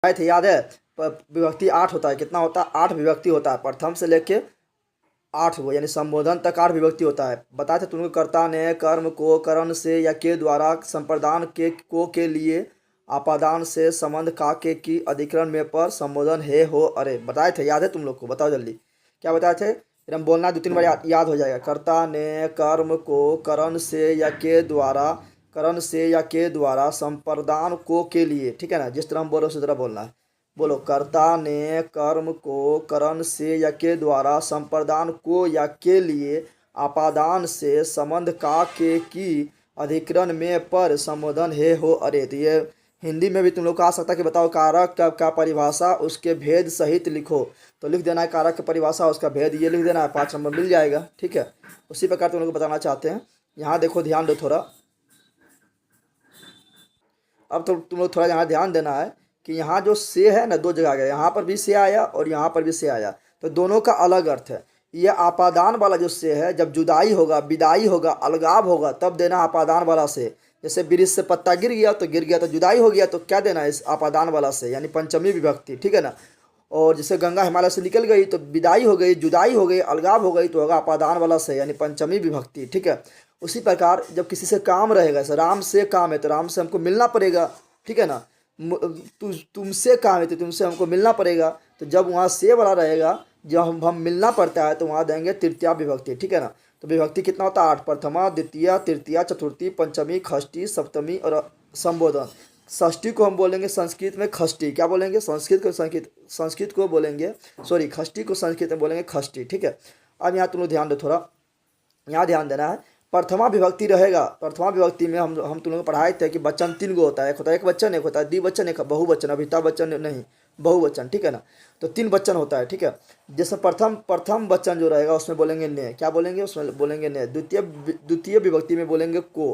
आए थे, याद है? विभक्ति 8 होता है, कितना होता है? 8 विभक्ति होता है, प्रथम से लेके 8 वो, यानी संबोधन तक 8 विभक्ति होता है। बताए थे तुमको, कर्ता ने कर्म को करण से या के द्वारा, संप्रदान के को के लिए, आपादान से, संबंध का के की, अधिकरण में पर, संबोधन हे हो अरे। बताए थे, याद है तुम लोग को? बताओ जल्दी, क्या बताए थे? फिर हम बोलना 2-3 बार, याद हो जाएगा। कर्ता ने कर्म को करण से या के द्वारा, करण से या के द्वारा, संप्रदान को के लिए, ठीक है ना? जिस तरह हम बोलो उसी तरह बोलना है। बोलो, कर्ता ने कर्म को करण से या के द्वारा, संप्रदान को या के लिए, आपादान से, संबंध का के की, अधिकरण में पर, संबोधन हे हो अरे। तो ये हिंदी में भी तुम लोग को आ सकता है कि बताओ कारक का परिभाषा, उसके भेद सहित लिखो। तो लिख देना है कारक की परिभाषा, उसका भेद ये लिख देना है, 5 नंबर मिल जाएगा, ठीक है? उसी प्रकार तुम लोग को बताना चाहते हैं। यहाँ देखो, ध्यान दो थोड़ा। अब तो तुम लोग थोड़ा यहाँ ध्यान देना है कि यहाँ जो से है ना, 2 जगह गया, यहाँ पर भी से आया और यहाँ पर भी से आया, तो दोनों का अलग अर्थ है। ये आपादान वाला जो से है, जब जुदाई होगा, विदाई होगा, अलगाव होगा, तब देना आपादान वाला से। जैसे वृक्ष से पत्ता गिर गया तो जुदाई हो गया, तो क्या देना है? इस आपादान वाला से, यानी पंचमी विभक्ति, ठीक है ना? और जैसे गंगा हिमालय से निकल गई तो विदाई हो गई, जुदाई हो गई, अलगाव हो गई, तो होगा अपादान वाला से, यानी पंचमी विभक्ति, ठीक है? उसी प्रकार जब किसी से काम रहेगा, जैसे राम से काम है तो राम से हमको मिलना पड़ेगा, ठीक है ना? तुमसे काम है तो तुमसे हमको मिलना पड़ेगा। तो जब वहाँ से वाला रहेगा, जब हम मिलना पड़ता है, तो वहाँ देंगे तृतीया विभक्ति, ठीक है ना? तो विभक्ति कितना होता है? 8, प्रथमा, द्वितीय, तृतीया, चतुर्थी, पंचमी, षष्ठी, सप्तमी और संबोधन। षष्ठी को हम बोलेंगे संस्कृत में खष्टी। क्या बोलेंगे? संस्कृत को बोलेंगे, सॉरी, खष्टी को संस्कृत में बोलेंगे खष्टी, ठीक है? अब यहाँ तुम लोग ध्यान दो थोड़ा, यहाँ ध्यान देना है। प्रथमा विभक्ति रहेगा, प्रथमा विभक्ति में हम तुम लोग पढ़ाए थे कि वचन 3 गो होता है, एक होता है एक वचन, एक होता है द्विवचन, एक बहुवचन, अभिता वचन नहीं, बहुवचन, ठीक है ना? तो 3 वचन होता है, ठीक है? जैसे प्रथम वचन जो रहेगा उसमें बोलेंगे ने, क्या बोलेंगे? उसमें बोलेंगे ने। द्वितीय विभक्ति में बोलेंगे को,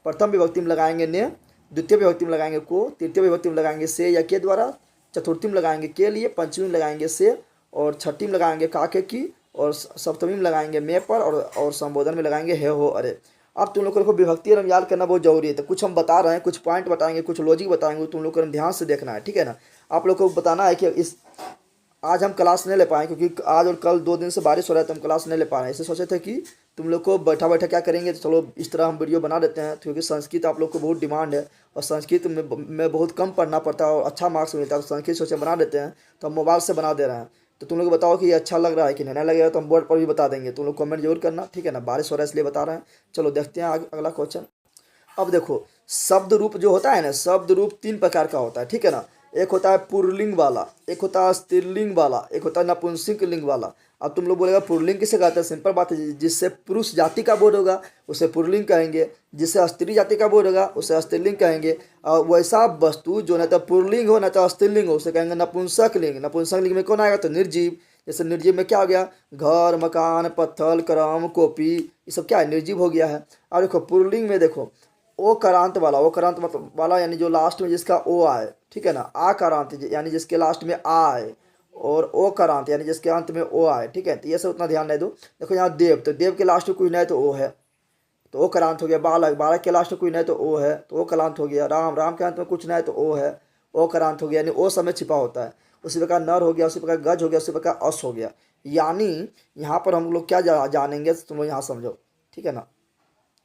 प्रथम विभक्ति में लगाएंगे ने, द्वितीय विभक्ति में लगाएंगे को, तृतीय विभक्ति में लगाएंगे से या के द्वारा, चतुर्थी में लगाएंगे के लिए, पंचमी में लगाएंगे से, और छठी में लगाएंगे का के की, और सप्तमी में लगाएंगे में पर, और संबोधन में लगाएंगे हे हो अरे। अब तुम लोग को विभक्ति और याद करना बहुत जरूरी है। तो कुछ हम बता रहे हैं, कुछ पॉइंट बताएंगे, कुछ लॉजिक बताएंगे, तुम लोग को ध्यान से देखना है, ठीक है ना? आप लोग को बताना है कि इस आज हम क्लास नहीं ले पाए, क्योंकि आज और कल 2 दिन से बारिश हो रहा है, तो हम क्लास नहीं ले पा रहे हैं। इससे सोचे थे कि तुम लोग को बैठा बैठा क्या करेंगे, तो चलो इस तरह हम वीडियो बना देते हैं, क्योंकि संस्कृत आप लोग को बहुत डिमांड है, और संस्कृत में बहुत कम पढ़ना पड़ता है और अच्छा मार्क्स मिलता है, तो संस्कृत सोचे बना देते हैं, तो हम मोबाइल से बना दे रहे हैं। तो तुम लोग बताओ कि ये अच्छा लग रहा है कि नहीं लगेगा, तो हम बोर्ड पर भी बता देंगे, तुम लोग कमेंट जरूर करना, ठीक है ना? बारिश हो रहा है इसलिए बता रहे हैं। चलो देखते हैं अगला क्वेश्चन। अब देखो, शब्द रूप जो होता है ना, शब्द रूप 3 प्रकार का होता है, ठीक है ना? एक होता है पुल्लिंग वाला, एक होता है स्त्रीलिंग वाला, एक होता है नपुंसक लिंग वाला। अब तुम लोग बोलेगा पुल्लिंग किसे कहते हैं? सिंपल बात है, जिससे पुरुष जाति का बोध होगा उसे पुल्लिंग कहेंगे, जिससे स्त्री जाति का बोध होगा उसे स्त्रीलिंग कहेंगे। और वैसा वस्तु जो न तो पुल्लिंग हो न तो स्त्रीलिंग हो, उसे कहेंगे नपुंसक लिंग। नपुंसक लिंग में कौन आएगा? तो निर्जीव। जैसे निर्जीव में क्या हो गया? घर, मकान, पत्थर, कलम, कॉपी, ये सब क्या है? निर्जीव हो गया है। और देखो पुल्लिंग में देखो, ओ करांत वाला, ओ करांत मतलब वाला, यानी जो लास्ट में जिसका ओ आए, ठीक है ना? आ करांत यानी जिसके लास्ट में आ आए, और ओ करांत यानी जिसके अंत में ओ आए, ठीक है? तो ये सब उतना ध्यान नहीं दो। देखो यहाँ देव, तो देव के लास्ट में कुछ नहीं तो ओ है, तो ओ करांत हो गया। बालक, बालक के लास्ट में कुछ नहीं तो ओ है, तो ओ करांत हो गया। राम, राम के अंत में कुछ नहीं तो ओ है, ओ करांत हो गया, यानी ओ समय छिपा होता है। उसी प्रकार नर हो गया, उसी प्रकार गज हो गया, उसी प्रकार अस हो गया। यानी यहाँ पर हम लोग क्या जानेंगे, तुम लोग यहाँ समझो, ठीक है ना?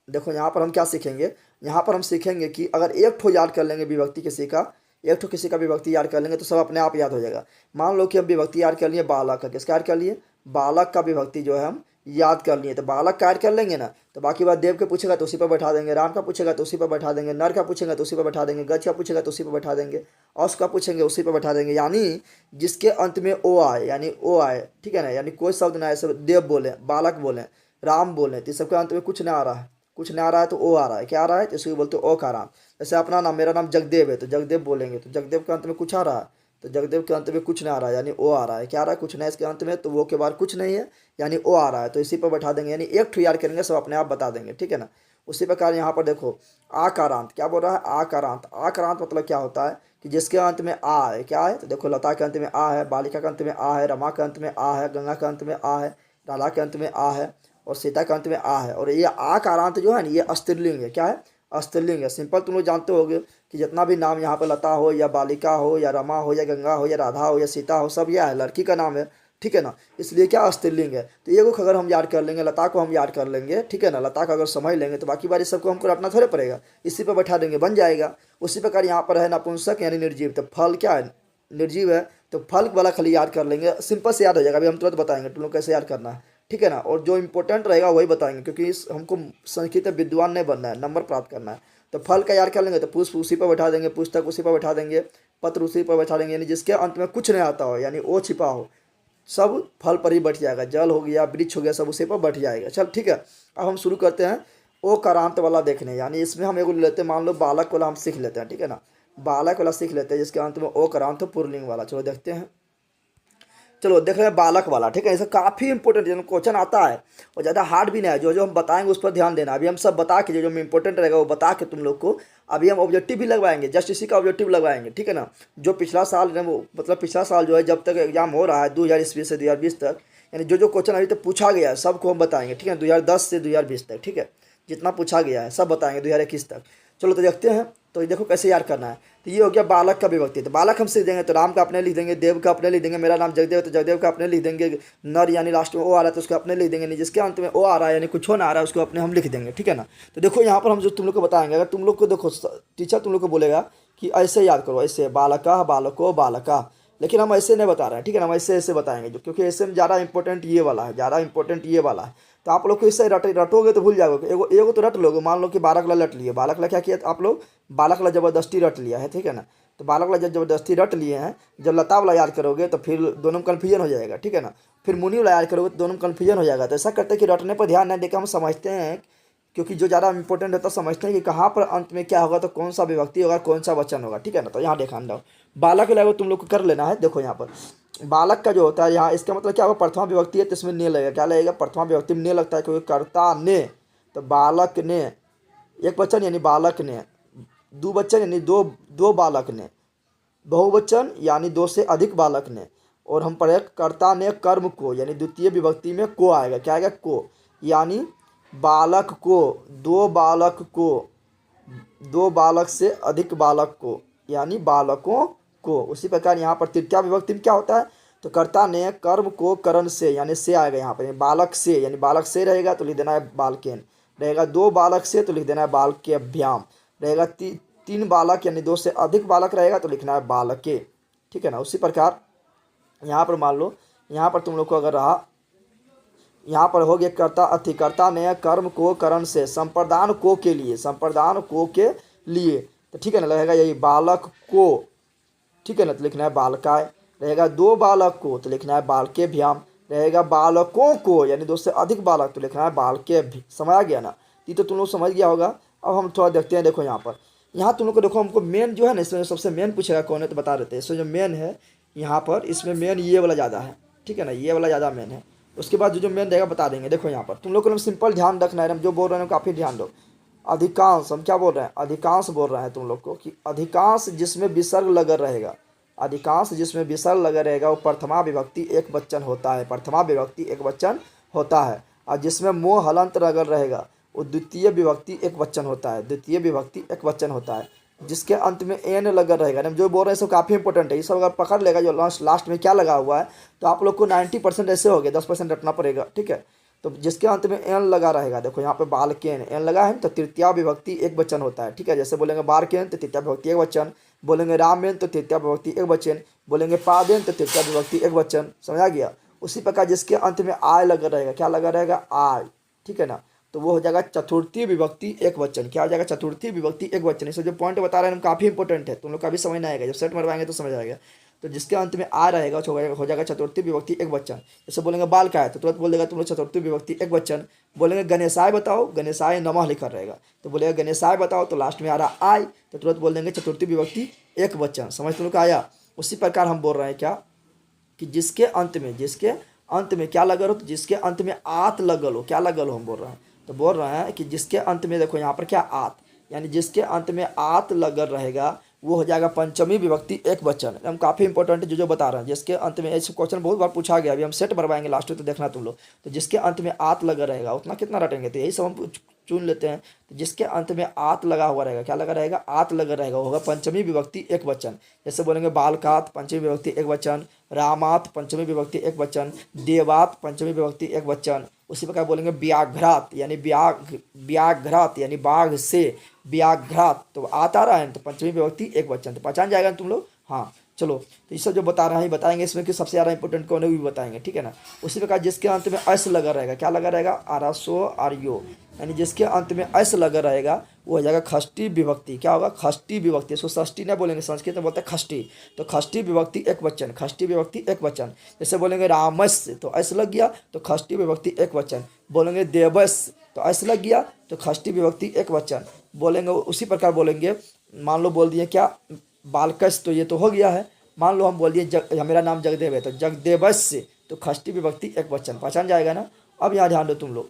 देखो यहाँ पर हम क्या सीखेंगे, यहाँ पर हम सीखेंगे कि अगर एक ठो याद कर लेंगे विभक्ति किसी का, एक ठो किसी का विभक्ति याद कर लेंगे तो सब अपने आप याद हो जाएगा। मान लो कि हम विभक्ति याद कर लिए बालक का, किसका याद कर लिए? बालक का विभक्ति जो है हम याद कर लिए, तो बालक का याद कर लेंगे ना, तो बाकी बात देव के पूछेगा तो उसी पर बैठा देंगे, राम का पूछेगा तो उसी पर बैठा देंगे, नर का पूछेगा तो उसी पर बैठा देंगे, गज का पूछेगा तो उसी पर बैठा देंगे, औस का पूछेंगे उसी पर बैठा देंगे। यानी जिसके अंत में ओ आए, यानी ओ आए, ठीक है ना? यानी कोई शब्द ना ऐसे देव बोले, बालक बोले, राम बोले, तो सबके अंत में कुछ ना आ रहा है, कुछ नहीं आ रहा है तो ओ आ रहा है, क्या आ रहा है? तो इसको बोलते हो ओ का राम। जैसे अपना नाम, मेरा नाम जगदेव है, तो जगदेव बोलेंगे, तो जगदेव के अंत में कुछ आ रहा है, तो जगदेव के अंत में कुछ नहीं आ रहा है, यानी ओ आ रहा है। क्या आ रहा है? कुछ नहीं इसके अंत में, तो वो के बाद कुछ नहीं है, यानी ओ आ रहा है, तो इसी पर बैठा देंगे। यानी एक ठो याद करेंगे, सब अपने आप बता देंगे, ठीक है ना? उसी प्रकार यहाँ पर देखो, आकारांत क्या बोल रहा है? आकारांत, आकारांत मतलब क्या होता है कि जिसके अंत में आ है, क्या है? तो देखो, लता के अंत में आ है, बालिका के अंत में आ है, रमा के अंत में आ है, गंगा के अंत में आ है, राधा के अंत में आ है, और सीता के अंत में आ है। और ये आ कारांत जो है ना, ये स्त्रीलिंग है। क्या है? स्त्रीलिंग है। सिंपल तुम लोग जानते होगे कि जितना भी नाम यहाँ पर लता हो या बालिका हो या रमा हो या गंगा हो या राधा हो या सीता हो, सब यह है, लड़की का नाम है, ठीक है ना। इसलिए क्या स्त्रीलिंग है। तो ये को अगर हम याद कर लेंगे, लता को हम याद कर लेंगे, ठीक है ना, लता का अगर समझ लेंगे तो बाकी बारी सबको हमको रटना थोड़े पड़ेगा, इसी पर बैठा देंगे, बन जाएगा। उसी प्रकार यहाँ पर है नपुंसक यानी निर्जीव, तो फल क्या है, निर्जीव है, तो फल वाला खाली याद कर लेंगे, सिंपल से याद हो जाएगा। अभी हम तुरंत बताएंगे तुम लोग कैसे याद करना है, ठीक है ना। और जो इंपॉर्टेंट रहेगा वही बताएंगे, क्योंकि इस हमको संस्कृत में विद्वान नहीं बनना है, नंबर प्राप्त करना है। तो फल का याद कर लेंगे तो पुष्प उसी पर बैठा देंगे, पुस्तक उसी पर बैठा देंगे, पत्र उसी पर बैठा देंगे, यानी जिसके अंत में कुछ नहीं आता हो, यानी ओ छिपा हो, सब फल पर ही बैठ जाएगा। जल हो गया, वृक्ष हो गया, सब उसी पर बैठ जाएगा। चल ठीक है, अब हम शुरू करते हैं ओ करांत वाला देखने। यानी इसमें हम एगो लेते हैं, मान लो बालक वाला हम सीख लेते हैं, ठीक है ना, बालक वाला सीख लेते हैं जिसके अंत में ओ करांत हो, पुल्लिंग वाला। चलो देखते हैं, चलो देख रहे हैं बालक वाला, ठीक है। ऐसा काफ़ी इंपॉर्टेंट क्वेश्चन आता है और ज़्यादा हार्ड भी नहीं है। जो जो हम बताएंगे उस पर ध्यान देना। अभी हम सब बता के जो जो इंपॉर्टेंट रहेगा वो बता के तुम लोग को अभी हम ऑब्जेक्टिव भी लगवाएंगे, जस्ट इसी का ऑब्जेक्टिव लगवाएंगे, ठीक है ना। जो पिछला साल वो मतलब पिछला साल जो है जब तक एग्जाम हो रहा है 2021 से 2020 तक, यानी जो जो क्वेश्चन अभी तक पूछा गया है सबको हम बताएंगे, ठीक है। 2010 से 2020 तक, ठीक है, जितना पूछा गया है सब बताएंगे 2021 तक। चलो तो देखते हैं। तो देखो कैसे याद करना है। तो ये हो गया बालक का विभक्ति। तो बालक हम सीख देंगे तो राम का अपने लिख देंगे, देव का अपने लिख देंगे, मेरा नाम जगदेव तो जगदेव का अपने लिख देंगे, नर यानी लास्ट में ओ आ रहा है तो उसको अपने लिख देंगे, नहीं जिसके अंत में ओ आ रहा है यानी कुछ हो ना आ रहा है उसको अपने हम लिख देंगे, ठीक है ना। तो देखो यहाँ पर हम जो तुम लोग को बताएंगे, अगर तुम लोग को देखो टीचर तुम लोग को बोलेगा कि ऐसे याद करो, ऐसे बालका बालको बालका, लेकिन हम ऐसे नहीं बता रहे हैं, ठीक है ना, हम ऐसे ऐसे बताएंगे जो, क्योंकि ऐसे में ज़्यादा इंपॉर्टेंट ये वाला है, ज़्यादा इंपॉर्टेंट ये वाला है। तो आप लोग को इससे रटोगे तो भूल जाओगे। एगो एगो तो रट लोगे, मान लो कि बालक ला रट लिए, बालक ला क्या किया आप लोग, बालक ला जबरदस्ती रट लिया है, ठीक है ना। तो बालक ला जब जबरदस्ती रट लिए हैं, जब लता वाला याद करोगे तो फिर दोनों में कन्फ्यूजन हो जाएगा, ठीक है ना। फिर मुनि वाला याद करोगे तो दोनों में कन्फ्यूजन हो जाएगा। तो ऐसा करते हैं कि रटने पर ध्यान नहीं देकर हम समझते हैं, क्योंकि जो ज़्यादा इंपॉर्टेंट होता है समझते हैं कि कहाँ पर अंत में क्या होगा, तो कौन सा विभक्ति होगा, कौन सा वचन होगा, ठीक है ना। तो यहाँ देखा दो बालक लगो तुम लोग को कर लेना है। देखो यहाँ पर बालक का जो होता है यहाँ, इसका मतलब क्या होगा, प्रथमा विभक्ति है तो इसमें ने लगेगा, क्या लगेगा, प्रथमा विभक्ति में ने लगता है, क्योंकि कर्ता ने, तो बालक ने एक वचन यानी बालक ने, दो वचन यानी दो दो बालक ने, बहुवचन यानी दो से अधिक बालक ने, और हम पढ़े कर्ता ने कर्म को, यानी द्वितीय विभक्ति में को आएगा, क्या आएगा, को, यानी बालक को, दो बालक को, दो बालक से अधिक बालक को, यानी बालकों को। उसी प्रकार यहाँ पर तृतीया विभक्ति में क्या होता है, तो कर्ता ने कर्म को करण से, यानी से आएगा यहाँ पर, बालक से, यानी बालक से रहेगा तो लिख देना है बालकेन, रहेगा दो बालक से तो लिख देना है बालकेभ्याम, रहेगा तीन बालक यानी दो से अधिक बालक रहेगा तो लिखना है बालके, ठीक है ना। उसी प्रकार यहाँ पर मान लो, यहाँ पर तुम लोग को अगर रहा, यहाँ पर हो गया कर्ता कर्ता ने कर्म को करण से, संप्रदान को के लिए, संप्रदान को के लिए, तो ठीक है ना, रहेगा यही बालक को, ठीक है ना, तो लिखना है बालकाय, रहेगा दो बालक को तो लिखना है बालके भ्याम, रहेगा बालकों को यानी दो से अधिक बालक तो लिखना है बालके भी। समझ आ गया ना, ये तो तुम लोग समझ गया होगा। अब हम थोड़ा देखते हैं। देखो यहाँ पर, यहाँ तुम लोग को देखो, हमको मेन जो है ना, इसमें सबसे मेन पूछेगा कौन है तो बता देते हैं। इसमें जो मेन है यहाँ पर, इसमें मेन ये वाला ज़्यादा है, ठीक है ना, ये वाला ज़्यादा मेन है। उसके बाद जो जो मेन रहेगा बता देंगे। देखो यहाँ पर तुम लोग को सिंपल ध्यान रखना है, हम जो बोल रहे हैं काफ़ी ध्यान दो। अधिकांश, हम क्या बोल रहे हैं, अधिकांश बोल रहे हैं तुम लोग को, कि अधिकांश जिसमें विसर्ग लगा रहेगा, अधिकांश जिसमें विसर्ग लगा रहेगा वो प्रथमा विभक्ति एक वचन होता है, प्रथमा विभक्ति एक वचन होता है। और जिसमें मोह हलंत लगा रहेगा वो द्वितीय विभक्ति एक वचन होता है, द्वितीय विभक्ति एक वचन होता है। जिसके अंत में एन लगा रहेगा, हम जो बोल रहे हैं सब काफ़ी इंपॉर्टेंट है, ये सब अगर पकड़ लेगा जो लास्ट में क्या लगा हुआ है, तो आप लोग को 90% ऐसे हो गए, 10% रटना पड़ेगा, ठीक है। तो जिसके अंत में एन लगा रहेगा, देखो यहाँ पे बालकेन एन लगा है तो तृतीया विभक्ति एक वचन होता है, ठीक है। जैसे बोलेंगे बारकेन तो तृतीया विभक्ति एक वचन, बोलेंगे रामेन तो तृतीया विभक्ति एक वचन, बोलेंगे पादेन तो तृतीया विभक्ति एक वचन। समझ आ गया। उसी प्रकार जिसके अंत में आय लगा रहेगा, क्या लगा रहेगा, आय, ठीक है ना, तो वो हो जाएगा चतुर्थी विभक्ति एक वचन। क्या हो जाएगा, चतुर्थी विभक्ति एक वचन। इसमें जो पॉइंट बता रहे हैं हम काफ़ी इंपॉर्टेंट है, तुम लोग का भी समझ में आएगा, जब सेट मरवाएंगे तो समझ आएगा। तो जिसके अंत में आ रहेगा हो जाएगा चतुर्थी विभक्ति एक वचन। जैसे बोलेंगे बाल का है तो तुरंत बोल देगा तुम लोग चतुर्थी विभक्ति एक वचन। बोलेंगे गणेशाय बताओ, गणेशाय नमः लिखा रहेगा, तो बोलेगा गणेशाय बताओ तो लास्ट में आ रहा आय, तो तुरंत बोल देंगे चतुर्थी विभक्ति एक वचन। समझ तुम लोग का आया। उसी प्रकार हम बोल रहे हैं क्या, कि जिसके अंत में क्या लगल हो, तो जिसके अंत में आत लगल हो, क्या लगल हो हम बोल रहे हैं, तो बोल रहे हैं कि जिसके अंत में, देखो यहाँ पर क्या आत, यानी जिसके अंत में आत लगल रहेगा वो हो जाएगा पंचमी विभक्ति एक वचन। हम काफ़ी इंपॉर्टेंट जो बता रहे हैं, जिसके अंत में, ऐसे क्वेश्चन बहुत बार पूछा गया, अभी हम सेट भरवाएंगे लास्ट में तो देखना तुम लोग। तो जिसके अंत में आत लगा रहेगा उतना कितना रटेंगे, तो यही सब हम चुन लेते हैं। तो जिसके अंत में आत लगा हुआ रहेगा, क्या लगा रहेगा, आत लगा रहेगा, वो होगा पंचमी विभक्ति एक वचन। जैसे बोलेंगे बालकात पंचमी विभक्ति एक वचन, रामात पंचमी विभक्ति एक वचन, देवात पंचमी विभक्ति एक वचन। उसी प्रकार बोलेंगे व्याघ्रात यानी व्याघ्रात यानी बाघ से, व्याघ्रात तो आत आ रहा है तो पंचमी विभक्ति एक वचन। तो पहचान जाएगा तुम लोग। हाँ चलो, तो ये सब जो बता रहे हैं बताएंगे, इसमें कि सबसे ज़्यादा इंपॉर्टेंट कौन है वो भी बताएंगे, ठीक है ना। उसी प्रकार जिसके अंत में अस लगा रहेगा, क्या लगा रहेगा, आरसो आर्यो, यानी जिसके अंत में अस लगा रहेगा वो हो जाएगा खष्टी विभक्ति। क्या होगा, खष्टी विभक्ति। इसको षष्ठी नहीं बोलेंगे, संस्कृत में बोलते हैं खष्टी। तो खष्टी विभक्ति एक वचन, खष्टी विभक्ति एक वचन। जैसे बोलेंगे रामस तो अस लग गया तो खष्टी विभक्ति एक वचन। बोलेंगे देवस तो अस लग गया तो खष्टी विभक्ति एक वचन बोलेंगे। उसी प्रकार बोलेंगे, मान लो बोल दिए क्या बालकस, तो ये तो हो गया है। मान लो हम बोल दिए मेरा नाम जगदेव है तो जगदेवस्य तो खष्टी विभक्ति एक वचन। पहचान जाएगा ना। अब यहाँ ध्यान दो तुम लोग,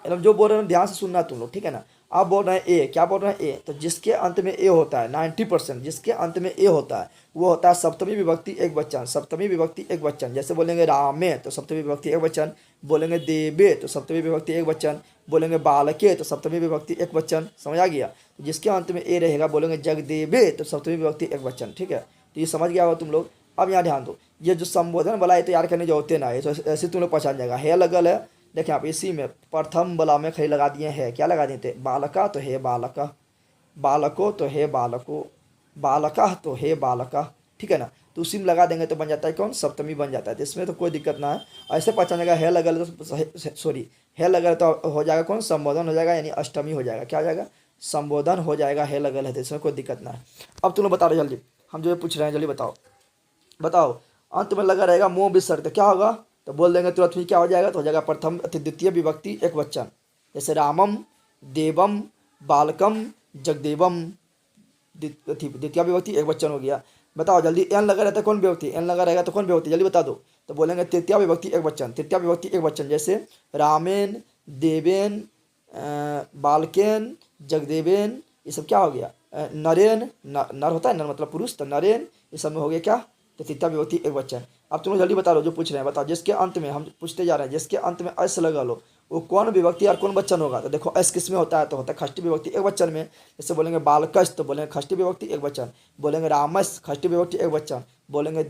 एकदम जो बोल रहे हैं ध्यान से सुनना तुम लोग, ठीक है ना। आप बोल रहे हैं ए, क्या बोल रहे हैं ए, तो जिसके अंत में ए होता है 90% जिसके अंत में ए होता है वो होता है सप्तमी विभक्ति एक वचन, सप्तमी विभक्ति एक वचन। जैसे बोलेंगे रामे तो सप्तमी विभक्ति एक वचन, बोलेंगे देवे तो सप्तमी विभक्ति एक वचन, बोलेंगे बालके तो सप्तमी विभक्ति एक वचन। समझ आ गया। जिसके अंत में ए रहेगा बोलेंगे जगदेवे तो सप्तमी विभक्ति एक वचन, ठीक है। तो ये समझ गया हो तुम लोग। अब यहाँ ध्यान दो, ये जो संबोधन वाला है तैयार करने जो होते ना है, तो ऐसे तुम लोग पहचान जाएगा। है लगल है, देखिए आप इसी में प्रथम बला में खड़ी लगा दिए हैं, क्या लगा दिए थे, बालका तो है बालका, बालको तो है बालको, बालका तो है बालका, ठीक है ना। तो उसी में लगा देंगे तो बन जाता है कौन, सप्तमी बन जाता है। तो इसमें तो कोई दिक्कत ना है, ऐसे पहचान जाएगा। है लगल तो सॉरी है लगल तो हो जाएगा कौन, संबोधन हो जाएगा, यानी अष्टमी हो जाएगा। क्या हो जाएगा, संबोधन हो जाएगा। है लगल है तो इसमें कोई दिक्कत ना है। अब तुम लोग बता रहे जल्दी, हम जो पूछ रहे हैं जल्दी बताओ। बताओ अंत में लगा रहेगा मोह विसर्ग, क्या होगा, तो बोल देंगे तुरंत ही क्या हो जाएगा, तो हो जाएगा प्रथम द्वितीय विभक्ति एक वचन। जैसे रामम, देवम, बालकम, जगदेवम, द्वितीय विभक्ति एक वचन हो गया। बताओ जल्दी, एन लगा रहता है कौन विभक्ति, एन लगा रहेगा तो कौन विभक्ति, जल्दी बता दो। तो बोलेंगे तृतीय विभक्ति एक वचन, तृतीय विभक्ति एक वचन। जैसे रामेन, देवेन, बालकेन, जगदेवेन, ये सब क्या हो गया, नरेन, नर होता है नर मतलब पुरुष, तो नरेन, ये सब में हो गया क्या, तो तृतीय विभक्ति एक वचन। अब तुम लोग जल्दी बता लो जो पूछ रहे हैं। बताओ जिसके अंत में, हम पूछते जा रहे हैं, जिसके अंत में अस लगा लो वो कौन विभक्ति और कौन वचन होगा। तो देखो अस किस में होता है, तो होता है खष्टी विभक्ति एक वचन में। जैसे बोलेंगे बालकस तो बोलेंगे खष्टी विभक्ति एक वचन, बोलेंगे रामस खष्टी विभक्ति एक वचन, बोलेंगे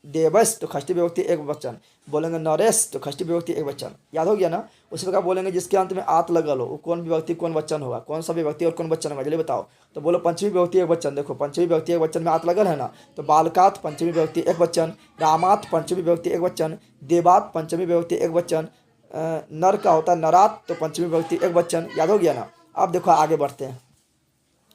देवस तो खष्टी विभक्ति एक वचन, बोलेंगे नरेश तो खष्टी विभक्ति एक वचन। याद हो गया ना। उसी प्रकार बोलेंगे जिसके अंत में आत लगा लो वो कौन विभक्ति कौन वचन होगा, कौन सा विभक्ति और कौन वचन होगा, जल्दी बताओ। तो बोलो पंचमी विभक्ति एक वचन। देखो पंचमी विभक्ति एक वचन में आत लगल है ना, तो बालकात पंचमी विभक्ति एक वचन, रामात पंचमी विभक्ति एक वचन, देवात पंचमी विभक्ति एक वचन, नर का होता है नरात तो पंचमी विभक्ति एक वचन। याद हो गया ना। अब देखो आगे बढ़ते हैं।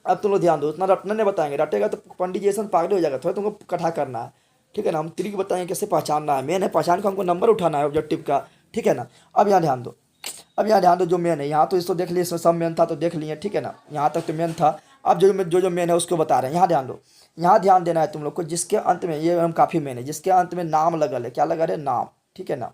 अब तुम लोग ध्यान दो, उतना रटना नहीं बताएंगे, रटेगा तो पंडित जैसा पागल हो जाएगा, थोड़ा तुमको कठा करना है, ठीक है ना। हम त्रिक बताएंगे कैसे पहचानना है, मेन है पहचान को हमको नंबर उठाना है ऑब्जेक्टिव का, ठीक है ना। अब यहाँ ध्यान दो, अब यहाँ ध्यान दो जो मेन है, यहाँ तो इसको देख लिए, इसमें सब मेन था तो देख लिए, ठीक है ना, यहाँ तक तो मेन था। अब जो मेन है उसको बता रहे हैं। यहाँ ध्यान दो, यहाँ ध्यान देना है तुम लोग को। जिसके अंत में, ये हम काफ़ी मेन है, जिसके अंत में नाम लगल है, क्या लगा रहे, नाम, ठीक है ना।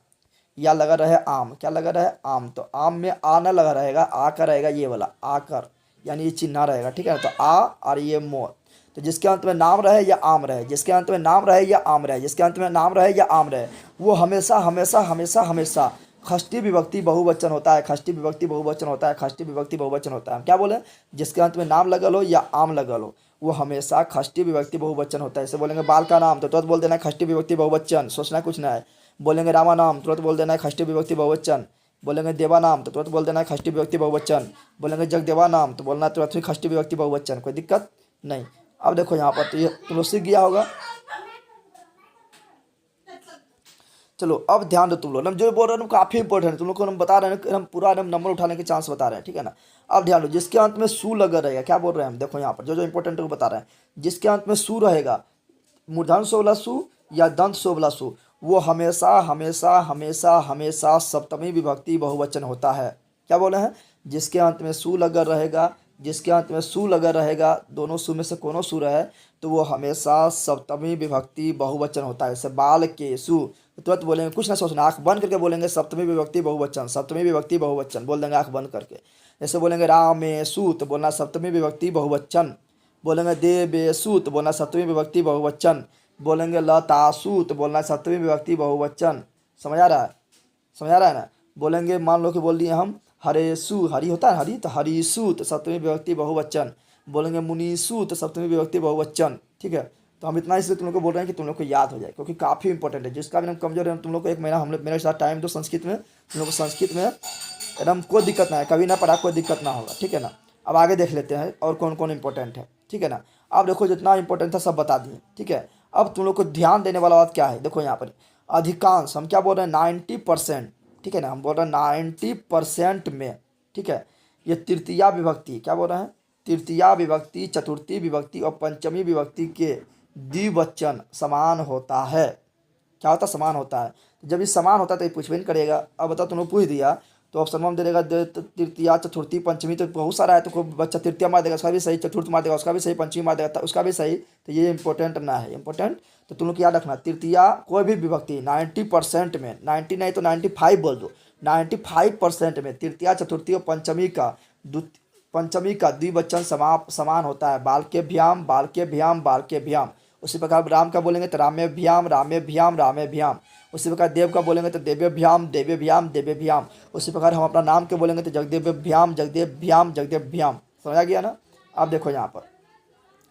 या लगा रहे आम, क्या लगा रहे आम, तो आम में आ न लगा रहेगा, आ का रहेगा ये वाला आकर, यानी ये चिन्ह रहेगा, ठीक है ना। तो आ और ये मोर, तो जिसके अंत में नाम रहे या आम रहे, जिसके अंत में नाम रहे या आम रहे, जिसके अंत में नाम रहे या आम रहे, वो हमेशा हमेशा हमेशा हमेशा खष्टी विभक्ति बहुवचन होता है, खष्टी विभक्ति बहुवचन होता है, खष्टी विभक्ति बहुवचन होता है। क्या बोले, जिसके अंत में नाम लगल हो या आम लगल हो वो हमेशा खष्टी विभक्ति बहुवचन होता है। जैसे बोलेंगे बाल का नाम तो तुरंत बोल देना है खष्टी विभक्ति बहुवचन, सोचना कुछ ना है। बोलेंगे रामा नाम तुरंत बोल देना है खष्टी विभक्ति बहुवचन, बोलेंगे देवा नाम तो तुरंत बोल देना है खष्टी विभक्ति बहुवचन, बोलेंगे जगदेवा नाम तो बोलना तुरंत ही खष्टी विभक्ति बहुवचन, कोई दिक्कत नहीं। अब देखो यहाँ पर तो ये तुम लोग सीख गया होगा। चलो अब ध्यान दो तुम लोग, हम जो बोल रहे हैं काफ़ी इंपॉर्टेंट है, तुम लोग को हम बता रहे हैं कि हम पूरा नंबर उठाने के चांस बता रहे हैं, ठीक है ना। अब ध्यान दो, जिसके अंत में सू लगा रहेगा, क्या बोल रहे हैं हम, देखो यहाँ पर जो इंपॉर्टेंट है वो बता रहे हैं। जिसके अंत में सू रहेगा, मूर्धन सोवला सू या दंत सोवला सू, वो हमेशा हमेशा हमेशा हमेशा सप्तमी विभक्ति बहुवचन होता है। क्या बोले हैं, जिसके अंत में सू लगा रहेगा, जिसके अंत में सू लगा रहेगा, दोनों सू में से कोनो सू रहे तो वो हमेशा सप्तमी विभक्ति बहुवचन होता है। जैसे बाल के सू तो तुरंत बोलेंगे, कुछ ना सोचना, आँख बंद करके बोलेंगे सप्तमी विभक्ति बहुवचन, सप्तमी विभक्ति बहुवचन बोल देंगे आँख बंद करके। जैसे बोलेंगे रामेसु तो बोलना सप्तमी विभक्ति बहुवचन, बोलेंगे देवेसु तो बोलना सप्तमी विभक्ति बहुवचन, बोलेंगे लतासु तो बोलना सप्तमी विभक्ति बहुवचन। समझ आ रहा है, समझ आ रहा है ना। बोलेंगे मान लो कि बोल दिए हम हरेसु, हरि होता है हरि, तो हरीसु तो सप्तमी विभक्ति बहुवचन, बोलेंगे मुनीसु तो सप्तमी विभक्ति बहुवचन। ठीक है, तो हम इतना इसलिए तुम लोग को बोल रहे हैं कि तुम लोग को याद हो जाए, क्योंकि काफ़ी इंपॉर्टेंट है। जिसका भी नाम कमजोर है तुम लोग को एक महीना हम लोग मेरे साथ टाइम दो संस्कृत में, तुम लोग को संस्कृत में एकदम कोई दिक्कत ना है, कभी ना पढ़ा कोई दिक्कत ना होगा। ठीक है ना, अब आगे देख लेते हैं और कौन कौन इंपॉर्टेंट है। ठीक है ना, अब देखो जितना इंपॉर्टेंट था सब बता दिए। ठीक है, अब तुम लोग को ध्यान देने वाला बात क्या है, देखो यहाँ पर अधिकांश, हम क्या बोल रहे हैं 90%। ठीक है ना, हम बोल रहे हैं 90% में। ठीक है, ये तृतीया विभक्ति क्या बोल रहे हैं, तृतीया विभक्ति, चतुर्थी विभक्ति और पंचमी विभक्ति के द्विवचन समान होता है। क्या होता है, समान होता है। जब ये समान होता है तो ये पूछबे नहीं करेगा। अब बताओ तुमने पूछ दिया तो ऑप्शन में हम दे देगा तृतीया, चतुर्थी, पंचमी, तो बहुत सारा है, तो कोई बच्चा तृतीया मार देगा, उसका भी सही, चतुर्थ मार देगा, उसका भी सही, पंचमी मार देगा, उसका भी सही। तो ये इंपॉर्टेंट ना है, इंपॉर्टेंट तो तुम लोग याद रखना, तृतीया कोई भी विभक्ति 90% में, 90 नहीं तो 95 बोल दो, 95% में तृतीया, चतुर्थी और पंचमी का द्विवचन समान होता है। बालकेभ्याम, बालकेभ्याम, बालकेभ्याम। उसी प्रकार राम का बोलेंगे तो रामेभ्याम, रामेभ्याम, रामेभ्याम। उसी प्रकार देव का बोलेंगे तो देवेभ्याम, देवेभ्याम, देवेभ्याम। उसी प्रकार हम अपना नाम के बोलेंगे तो जगदेवेभ्याम, जगदेवभ्याम, जगदेवभ्याम। समझा गया ना। अब देखो यहाँ पर,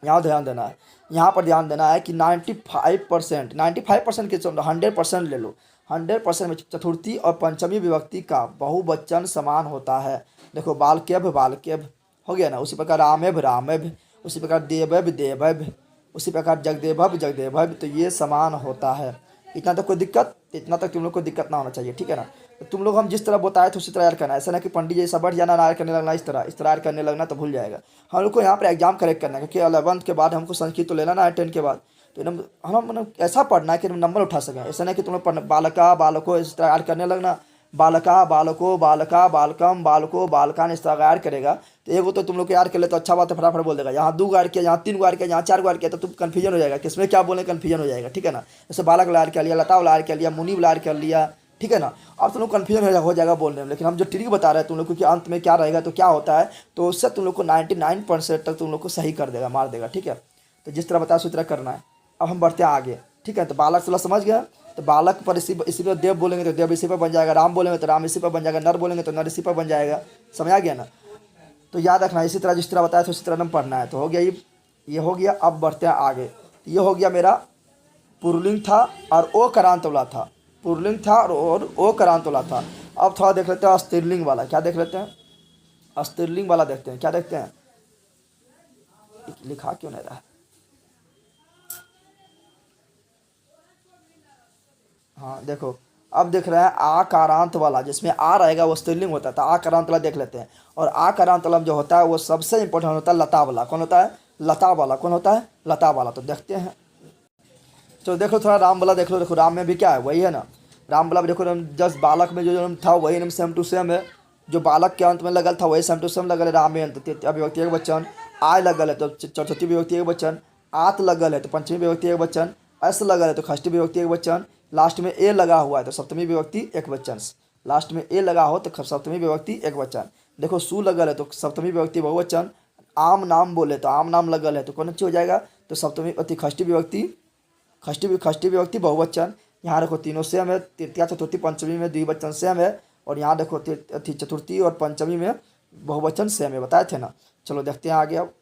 यहाँ ध्यान देना है, यहाँ पर ध्यान देना है कि 95%, 95% के 100% ले लो, 100% में चतुर्थी और पंचमी विभक्ति का बहुवचन समान होता है। देखो बालकेभ, बालकेभ हो गया ना। उसी प्रकार रामेभ, रामेभ। उसी प्रकार देवभ, देवभ। उसी प्रकार जगदेवभ, जगदेवभ। तो ये समान होता है। इतना तक कोई दिक्कत, इतना तक तुम लोग को दिक्कत ना होना चाहिए। ठीक है ना, तो तुम लोग हम जिस तरह बताए थे उसी तरह याद करना है। ऐसा ना कि पंडित जी सब बढ़ जाना, याद करने लगना, इस तरह याद करने लगना तो भूल जाएगा। हम लोग को यहाँ पर एग्जाम करेक्ट करना है, क्योंकि 11th के बाद हमको संस्कृत तो लेना ना है, 10 के बाद। तो एकदम हम मतलब ऐसा पढ़ना है कि नंबर उठा सकें। ऐसा नहीं कि तुम लोग बालका, बालको इस तरह याद करने लगना, बालका, बालको, बालका, बालकम, बालको, बालकान, इस तरह याद करेगा तो एगो तो तुम लोग को याद कर ले तो अच्छा बात है, फटाफट बोल देगा। यहाँ 2 याद किया, यहाँ 3 याद किया, यहाँ 4 याद किया, तो तुम कन्फ्यूजन हो जाएगा किसमें क्या बोले, कन्फ्यूजन हो जाएगा। ठीक है ना, जैसे बालक वाला याद कर लिया, लता वाला याद कर लिया, मुनि वाला याद कर लिया। ठीक है ना, अब तुम लोग कन्फ्यूजन हो जाएगा बोलने में। लेकिन हम जो ट्रिक बता रहे हैं तुम लोग को कि अंत में क्या रहेगा तो क्या होता है, तो उससे तुम लोग को 99% तक तुम लोग को सही कर देगा, मार देगा। ठीक है, तो जिस तरह बताया उसी तरह करना है। अब हम बढ़ते हैं आगे। ठीक है, तो बालक से समझ गया, तो बालक पर इसी पर देव बोलेंगे तो देव इसी पर बन जाएगा, राम बोलेंगे तो राम इसी पर बन जाएगा, नर बोलेंगे तो नर इसी पर बन जाएगा। समझ आ गया ना। तो याद रखना इसी तरह, जिस तरह बताया था उसी तरह हम पढ़ना है। तो हो गया ये हो गया। अब बढ़ते हैं आगे। ये हो गया मेरा पुरलिंग था और ओ करांत वाला था, पुरलिंग था और ओ करांत वाला था। अब थोड़ा देख लेते हैं स्त्रीलिंग वाला। क्या देख लेते हैं, स्त्रीलिंग वाला देखते हैं। क्या देखते हैं, लिखा क्यों नहीं रहा है। हाँ देखो, अब देख रहे हैं आकारांत वाला, जिसमें आ रहेगा वो स्त्रीलिंग होता है। तो आकारांत वाला देख लेते हैं। और आकारांत वाला जो होता है वो सबसे इंपॉर्टेंट होता है लता वाला। कौन होता है, लता वाला। कौन होता है, लता वाला। तो देखते हैं, तो देखो थोड़ा राम वाला देख लो। देखो राम में भी क्या है, वही है ना। राम वाला देखो, जस्ट बालक में जो था वही एकदम सेम टू सेम है। जो बालक के अंत में लगल था वही सेम टू सेम लगल है राम में। विभक्ति एक वचन आय लगल है तो चतुर्थी विभक्ति एक वचन, आत लगल है तो पंचमी विभक्ति एक वचन, अस लगल है तो षष्ठी विभक्ति एक वचन, लास्ट में ए लगा हुआ है तो सप्तमी विभक्ति एक वचन। लास्ट में ए लगा हो तो सप्तमी विभक्ति एक वचन। देखो सु लगल है तो सप्तमी विभक्ति बहुवचन। आम नाम बोले तो आम नाम लगल है तो कौन सी हो जाएगा, तो सप्तमी अति षष्ठी विभक्ति बहुवचन। यहाँ देखो तीनों सेम है, तृतीया, चतुर्थी, पंचमी में द्विवचन सेम है। और यहाँ देखो चतुर्थी और पंचमी में बहुवचन सेम है, बताए थे ना। चलो देखते हैं आगे। अब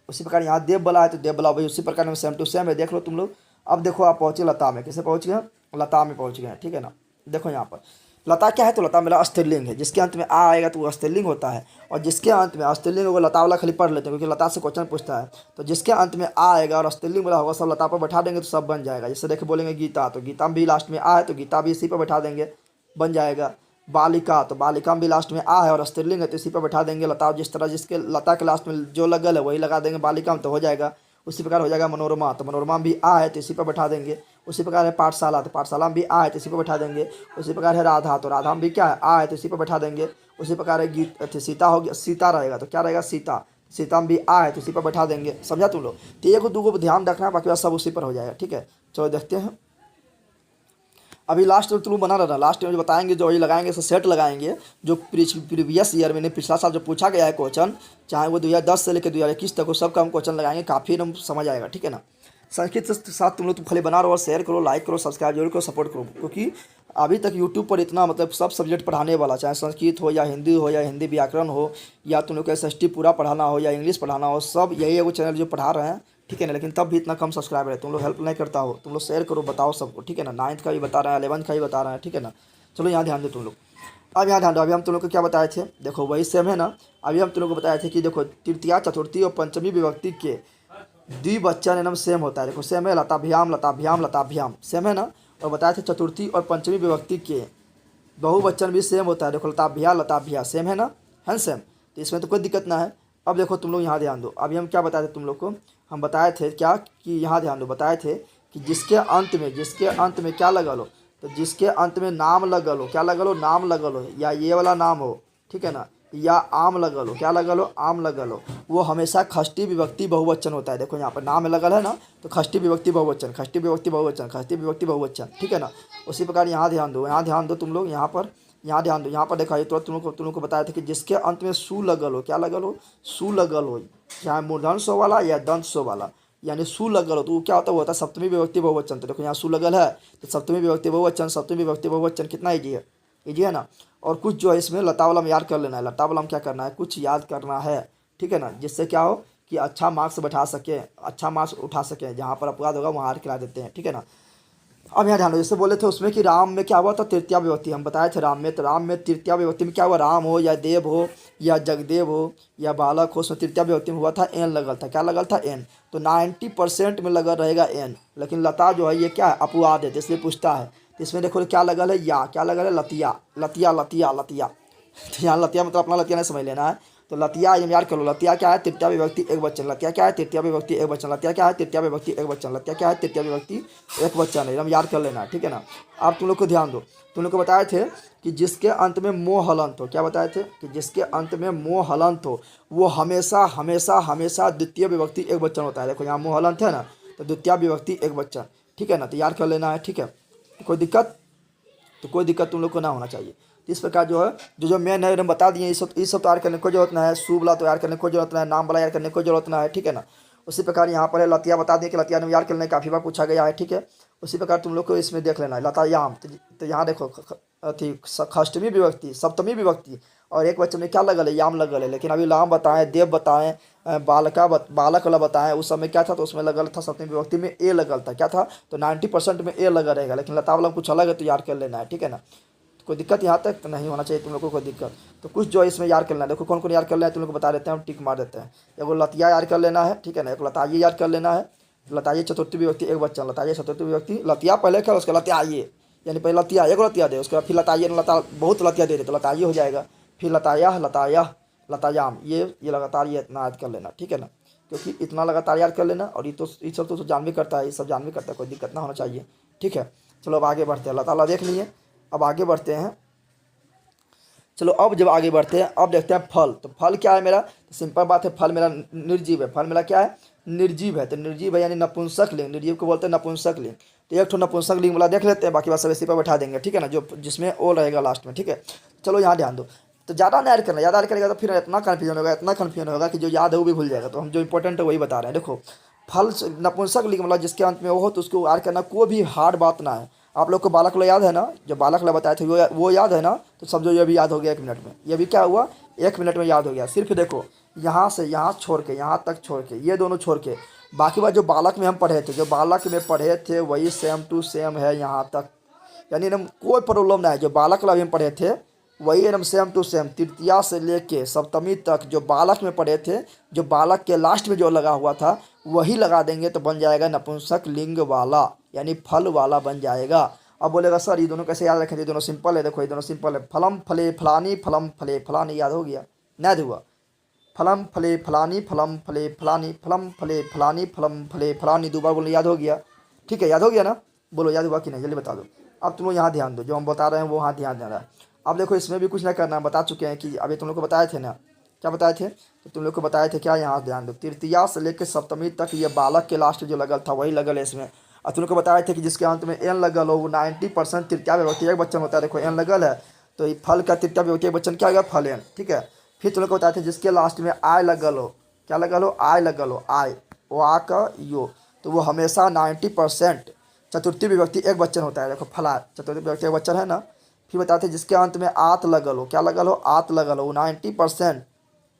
उसी प्रकार यहाँ देव बला है तो देव बला भाई उसी प्रकार में सेम टू सेम है, देख लो तुम लोग। अब देखो आप पहुँचे लता में, कैसे पहुँच गए, लता में पहुँच गए। ठीक है ना, देखो यहाँ पर लता क्या है, तो लता मेरा स्त्रीलिंग है। जिसके अंत में आ आएगा तो वो स्त्रीलिंग होता है, और जिसके अंत में स्त्रीलिंग होगा, लता वाला खाली पढ़ लेते हैं क्योंकि लता से क्वेश्चन पूछता है। तो जिसके अंत में आ आएगा और स्त्रीलिंग वाला होगा सब लता पर बैठा देंगे तो सब बन जाएगा। जैसे देखे बोलेंगे गीता, तो गीता में भी लास्ट में आ है तो गीता भी इसी पर बैठा देंगे, बन जाएगा। बालिका, तो बालिका में भी लास्ट में आ है और स्त्रीलिंग है तो इसी पर बैठा देंगे। लता जिस तरह जिसके लता के लास्ट में जो लगल है वही लगा देंगे बालिका में, तो हो जाएगा। उसी प्रकार हो जाएगा मनोरमा, तो मनोरमा में भी आ है तो इसी पर बैठा देंगे। उसी प्रकार है पाठशाला, तो पाठशाला में भी आ है तो इसी पर बैठा देंगे। उसी प्रकार है राधा, तो राधा में भी क्या है, आ है तो इसी पर बैठा देंगे। उसी प्रकार है गीत, सीता हो गया, सीता रहेगा तो क्या रहेगा, सीता, सीता में भी आ है तो इसी पर बैठा देंगे। समझा तुम लोग। तो एक दो को ध्यान रखना, बाकी बात सब उसी पर हो जाएगा। ठीक है, चलो देखते हैं। अभी लास्ट में तुम लोग बना रहना, लास्ट में जो बताएंगे जो ये लगाएंगे तो सेट लगाएंगे जो प्रीवियस ईयर में पिछला साल जो पूछा गया है क्वेश्चन, चाहे वो 2010 से लेकर 2021 तक, वो सब का हम क्वेश्चन लगाएंगे, काफ़ी एकदम समझ आएगा। ठीक है ना। संस्कृत के साथ तुम लोग खाली बना रहो और शेयर करो, लाइक करो, सब्सक्राइब जरूर करो, सपोर्ट करो, क्योंकि अभी तक यूट्यूब पर इतना मतलब सब सब्जेक्ट पढ़ाने वाला, चाहे संस्कृत हो या हिंदी व्याकरण हो, या तुम लोग का एसएसटी पूरा पढ़ाना हो या इंग्लिश पढ़ाना हो, सब यही एगो चैनल जो पढ़ा रहे हैं, ठीक है ना। लेकिन तब भी इतना कम सब्सक्राइबर है, तुम लोग हेल्प नहीं करता हो, तुम लोग शेयर करो, बताओ सबको, ठीक है ना। 9th का भी बता रहे हैं, 11th का भी बता रहे हैं, ठीक है ना। चलो यहाँ ध्यान दो तुम लोग। अब यहाँ ध्यान दो, अभी हम तुम लोग को क्या बताए थे, देखो वही सेम है ना। अभी हम तुम लोग को बताए थे कि देखो तृतीया चतुर्थी और पंचमी विभक्ति के द्विवचन एनम सेम होता है। देखो सेम है, लताभ्याम लताभ्याम लताभ्याम, सेम है ना। और बताए थे चतुर्थी और पंचमी विभक्ति के बहुवचन भी सेम होता है। देखो लताभ्या लताभ्या, सेम है ना, है सेम, तो इसमें तो कोई दिक्कत ना है। अब देखो तुम लोग यहाँ ध्यान दो, अभी हम क्या बताए थे तुम लोग को, हम बताए थे क्या कि यहाँ ध्यान दो, बताए थे कि जिसके अंत में क्या लगा लो, तो जिसके अंत में नाम लगा लो, क्या लगा लो, नाम लगा लो, या ये वाला नाम हो, ठीक है ना, या आम लगा लो, क्या लगा लो, आम लगा लो, वो हमेशा षष्ठी विभक्ति बहुवचन होता है। देखो यहाँ पर नाम लगल है ना, तो षष्ठी विभक्ति बहुवचन, षष्ठी विभक्ति बहुवचन, षष्ठी विभक्ति बहुवचन, ठीक है ना। उसी प्रकार यहाँ ध्यान दो, यहाँ ध्यान दो तुम लोग, यहाँ पर यहाँ ध्यान दो, यहाँ पर देखा, ये तो तुम लोग को बताया था कि जिसके अंत में सु लगल हो, क्या लगल हो, सु लगल हो, चाहे मूर्धन सो वाला या दंत सो वाला, यानी सु लगल हो, तो वो क्या होता है, वो होता है सप्तमी विभक्ति बहुवचन। तो देखो यहाँ सु लगल है, तो सप्तमी विभक्ति बहुवचन, सप्तमी विभक्ति बहुवचन कितना ईजी है ना। और कुछ जो है इसमें लता वाला में याद कर लेना है, लता वाला में क्या करना है, कुछ याद करना है, ठीक है ना, जिससे क्या हो कि अच्छा मार्क्स बैठा सके, अच्छा मार्क्स उठा सके, जहाँ पर अपवाद होगा वहाँ हार खिला देते हैं, ठीक है ना। अब यहाँ ध्यान दो, जैसे बोले थे उसमें कि राम में क्या हुआ था, तृतीया विभक्ति, हम बताए थे राम में, तो राम में तृतीया विभक्ति में क्या हुआ, राम हो या देव हो या जगदेव हो या बालक हो, उसमें तृतीया विभक्ति में हुआ था एन लगल था, क्या लगल था, एन। तो 90% में लगा रहेगा एन, लेकिन लता जो है ये क्या है, अपवाद है, तो इसलिए पूछता है। तो इसमें देखो क्या लगल है, या क्या लगल है, लतिया लतिया लतिया लतिया। तो यहाँ लतिया मतलब अपना लतिया नहीं समझ लेना है। तो लतिया याद कर लो, लतिया क्या है, तृतीया विभक्ति एक वचन, लतिया क्या है, तृतीया विभक्ति एक वचन, लतिया क्या है, तृतीया विभक्ति एक वचन, लतिया क्या है, तृतीया विभक्ति एक वचन, एकदम याद कर लेना है, ठीक है ना। अब तुम लोग को ध्यान दो, तुम लोग को बताए थे कि जिसके अंत में मोह हलंत हो, क्या बताए थे कि जिसके अंत में मोह हलंत हो, वो हमेशा हमेशा हमेशा द्वितीय विभक्ति एक वचन होता है। देखो यहाँ मोह हलंत है ना, तो द्वितीय विभक्ति एक वचन, ठीक है ना, तो याद कर लेना है, ठीक है। कोई दिक्कत, तो कोई दिक्कत तुम लोग को ना होना चाहिए। इस प्रकार जो है जो मेन है एकदम बता दिए, इस सब तो याद करने की कोई जरूरत ना है, सु वाला तो याद करने की कोई जरूरत ना है, नाम वाला याद करने की कोई जरूरत ना है, ठीक है ना। उसी प्रकार यहाँ पर है लतिया, बता दें कि लतिया में याद करने काफ़ी बार पूछा गया है, ठीक है। उसी प्रकार तुम लोग को इसमें देख लेना है लतायाम, तो यहाँ देखो अथी षष्टमी विभक्ति, सप्तमी विभक्ति, और एक वचन में क्या लगल है, याम लगल है। लेकिन अभी लाम बताएं, देव बताएं, बालक वाला बताएं, उस समय क्या था, तो उसमें लगल था सप्तमी विभक्ति में ए लगल था, क्या था, तो 90% में ए लगा रहेगा। लेकिन लता वाला कुछ अलग है, तो याद कर लेना है, ठीक है ना। कोई दिक्कत यहाँ तक तो नहीं होना चाहिए तुम लोग को कोई दिक्कत। तो कुछ जो इसमें याद कर लेना है, देखो कौन कौन याद कर लेना है तुम लोग को बता देते हैं, हम टिक मार देते हैं। एगो लतिया याद कर लेना है, ठीक है ना, एक लताइये याद कर लेना है, लताइये चतुर्थी विभक्ति एक वचन, लताइये चतुर्थी विभक्ति, लतिया पहले क्या, उसका लतियाइये, यानी पहले लतिया एगो लतिया दे, उसके बाद फिर लताइये, लता बहुत लतिया दे तो लताइये हो जाएगा, फिर लताया लताया लतायाम, ये लगातार ये इतना याद कर लेना, ठीक है ना, क्योंकि इतना लगातार याद कर लेना। और ये सब तो जान भी करता है, ये सब जान भी करता है, कोई दिक्कत ना होना चाहिए, ठीक है। चलो अब आगे बढ़ते हैं, अल्लाह ताला देख लिए। अब आगे बढ़ते हैं, चलो अब जब आगे बढ़ते हैं, अब देखते हैं फल। तो फल क्या है मेरा, तो सिंपल बात है, फल मेरा निर्जीव है, फल मेरा क्या है, निर्जीव है। तो निर्जीव है यानी नपुंसक लिंग, निर्जीव को बोलते हैं नपुंसक लिंग। तो एक ठो नपुंसक लिंग वाला देख लेते हैं, बाकी बात सब इसी पर बैठा देंगे, ठीक है ना, जो जिसमें ओ रहेगा लास्ट में, ठीक है। चलो यहाँ ध्यान दो, तो ज़्यादा नहीं याद करना, ज़्यादा याद करेगा तो फिर इतना कन्फ्यूजन होगा, इतना कन्फ्यूजन होगा कि जो याद है वो भी भूल जाएगा। तो हम जो इंपॉर्टेंट है वही बता रहे हैं। देखो फल नपुंसक लिंग मतलब जिसके अंत में वो हो, तो उसको याद करना कोई भी हार्ड बात ना है। आप लोग को बालक ला याद है ना, जो बालक ला बताए थे वो याद है ना, तो समझो ये भी याद हो गया 1 मिनट में, ये भी क्या हुआ 1 मिनट में याद हो गया। सिर्फ देखो यहाँ से यहाँ छोड़ के यहाँ तक छोड़ के ये दोनों छोड़ के बाकी बात जो बालक में हम पढ़े थे, जो बालक में पढ़े थे वही सेम टू सेम है यहाँ तक, यानी एकदम कोई प्रॉब्लम ना है। जो बालक वाला भी हम पढ़े थे वही एकदम सेम टू सेम, तृतीया से लेके सप्तमी तक जो बालक में पढ़े थे, जो बालक के लास्ट में जो लगा हुआ था वही लगा देंगे तो बन जाएगा नपुंसक लिंग वाला, यानी फल वाला बन जाएगा। अब बोलेगा सर ये दोनों कैसे याद रखें, ये दोनों सिंपल है। देखो ये दोनों सिंपल है, फलम फले फलानी, फलम फले फलानी, याद हो गया, याद हुआ, फलम फले फलानी, फलम फले फलानी, फलम फले फलानी, फलम फले फलानी, 2 बार बोलो, याद हो गया, ठीक है, याद हो गया ना, बोलो याद हुआ कि नहीं, जल्दी बता दो। अब तुम लोग यहाँ ध्यान दो, जो हम बता रहे हैं वो यहाँ ध्यान देना है। अब देखो इसमें भी कुछ नहीं करना, बता चुके हैं कि अभी तुम लोग को बताए थे ना, क्या बताए थे, तो तुम लोग को बताए थे क्या, यहाँ ध्यान दो, तृतीया से लेकर सप्तमी तक ये बालक के लास्ट जो लगल था वही लगल है इसमें। और तुम लोग को बताए थे कि जिसके अंत में एन लगल हो वो 90% तृतीया विभक्ति एक वचन होता है। देखो एन लगल है तो ये फल का तृतीया विभक्ति एक वचन क्या होगा, फल एन, ठीक है। फिर तुम लोग को बताए थे जिसके लास्ट में आय लगल हो, क्या लगल हो, आय लगल हो, आय, वो आ का यो, तो वो हमेशा 90% चतुर्थी विभक्ति एक वचन होता है। देखो फला चतुर्थी विभक्ति एक वचन है ना। फिर बताते हैं जिसके अंत में आत लगल हो, क्या लगल हो, आत लगल हो, 90%,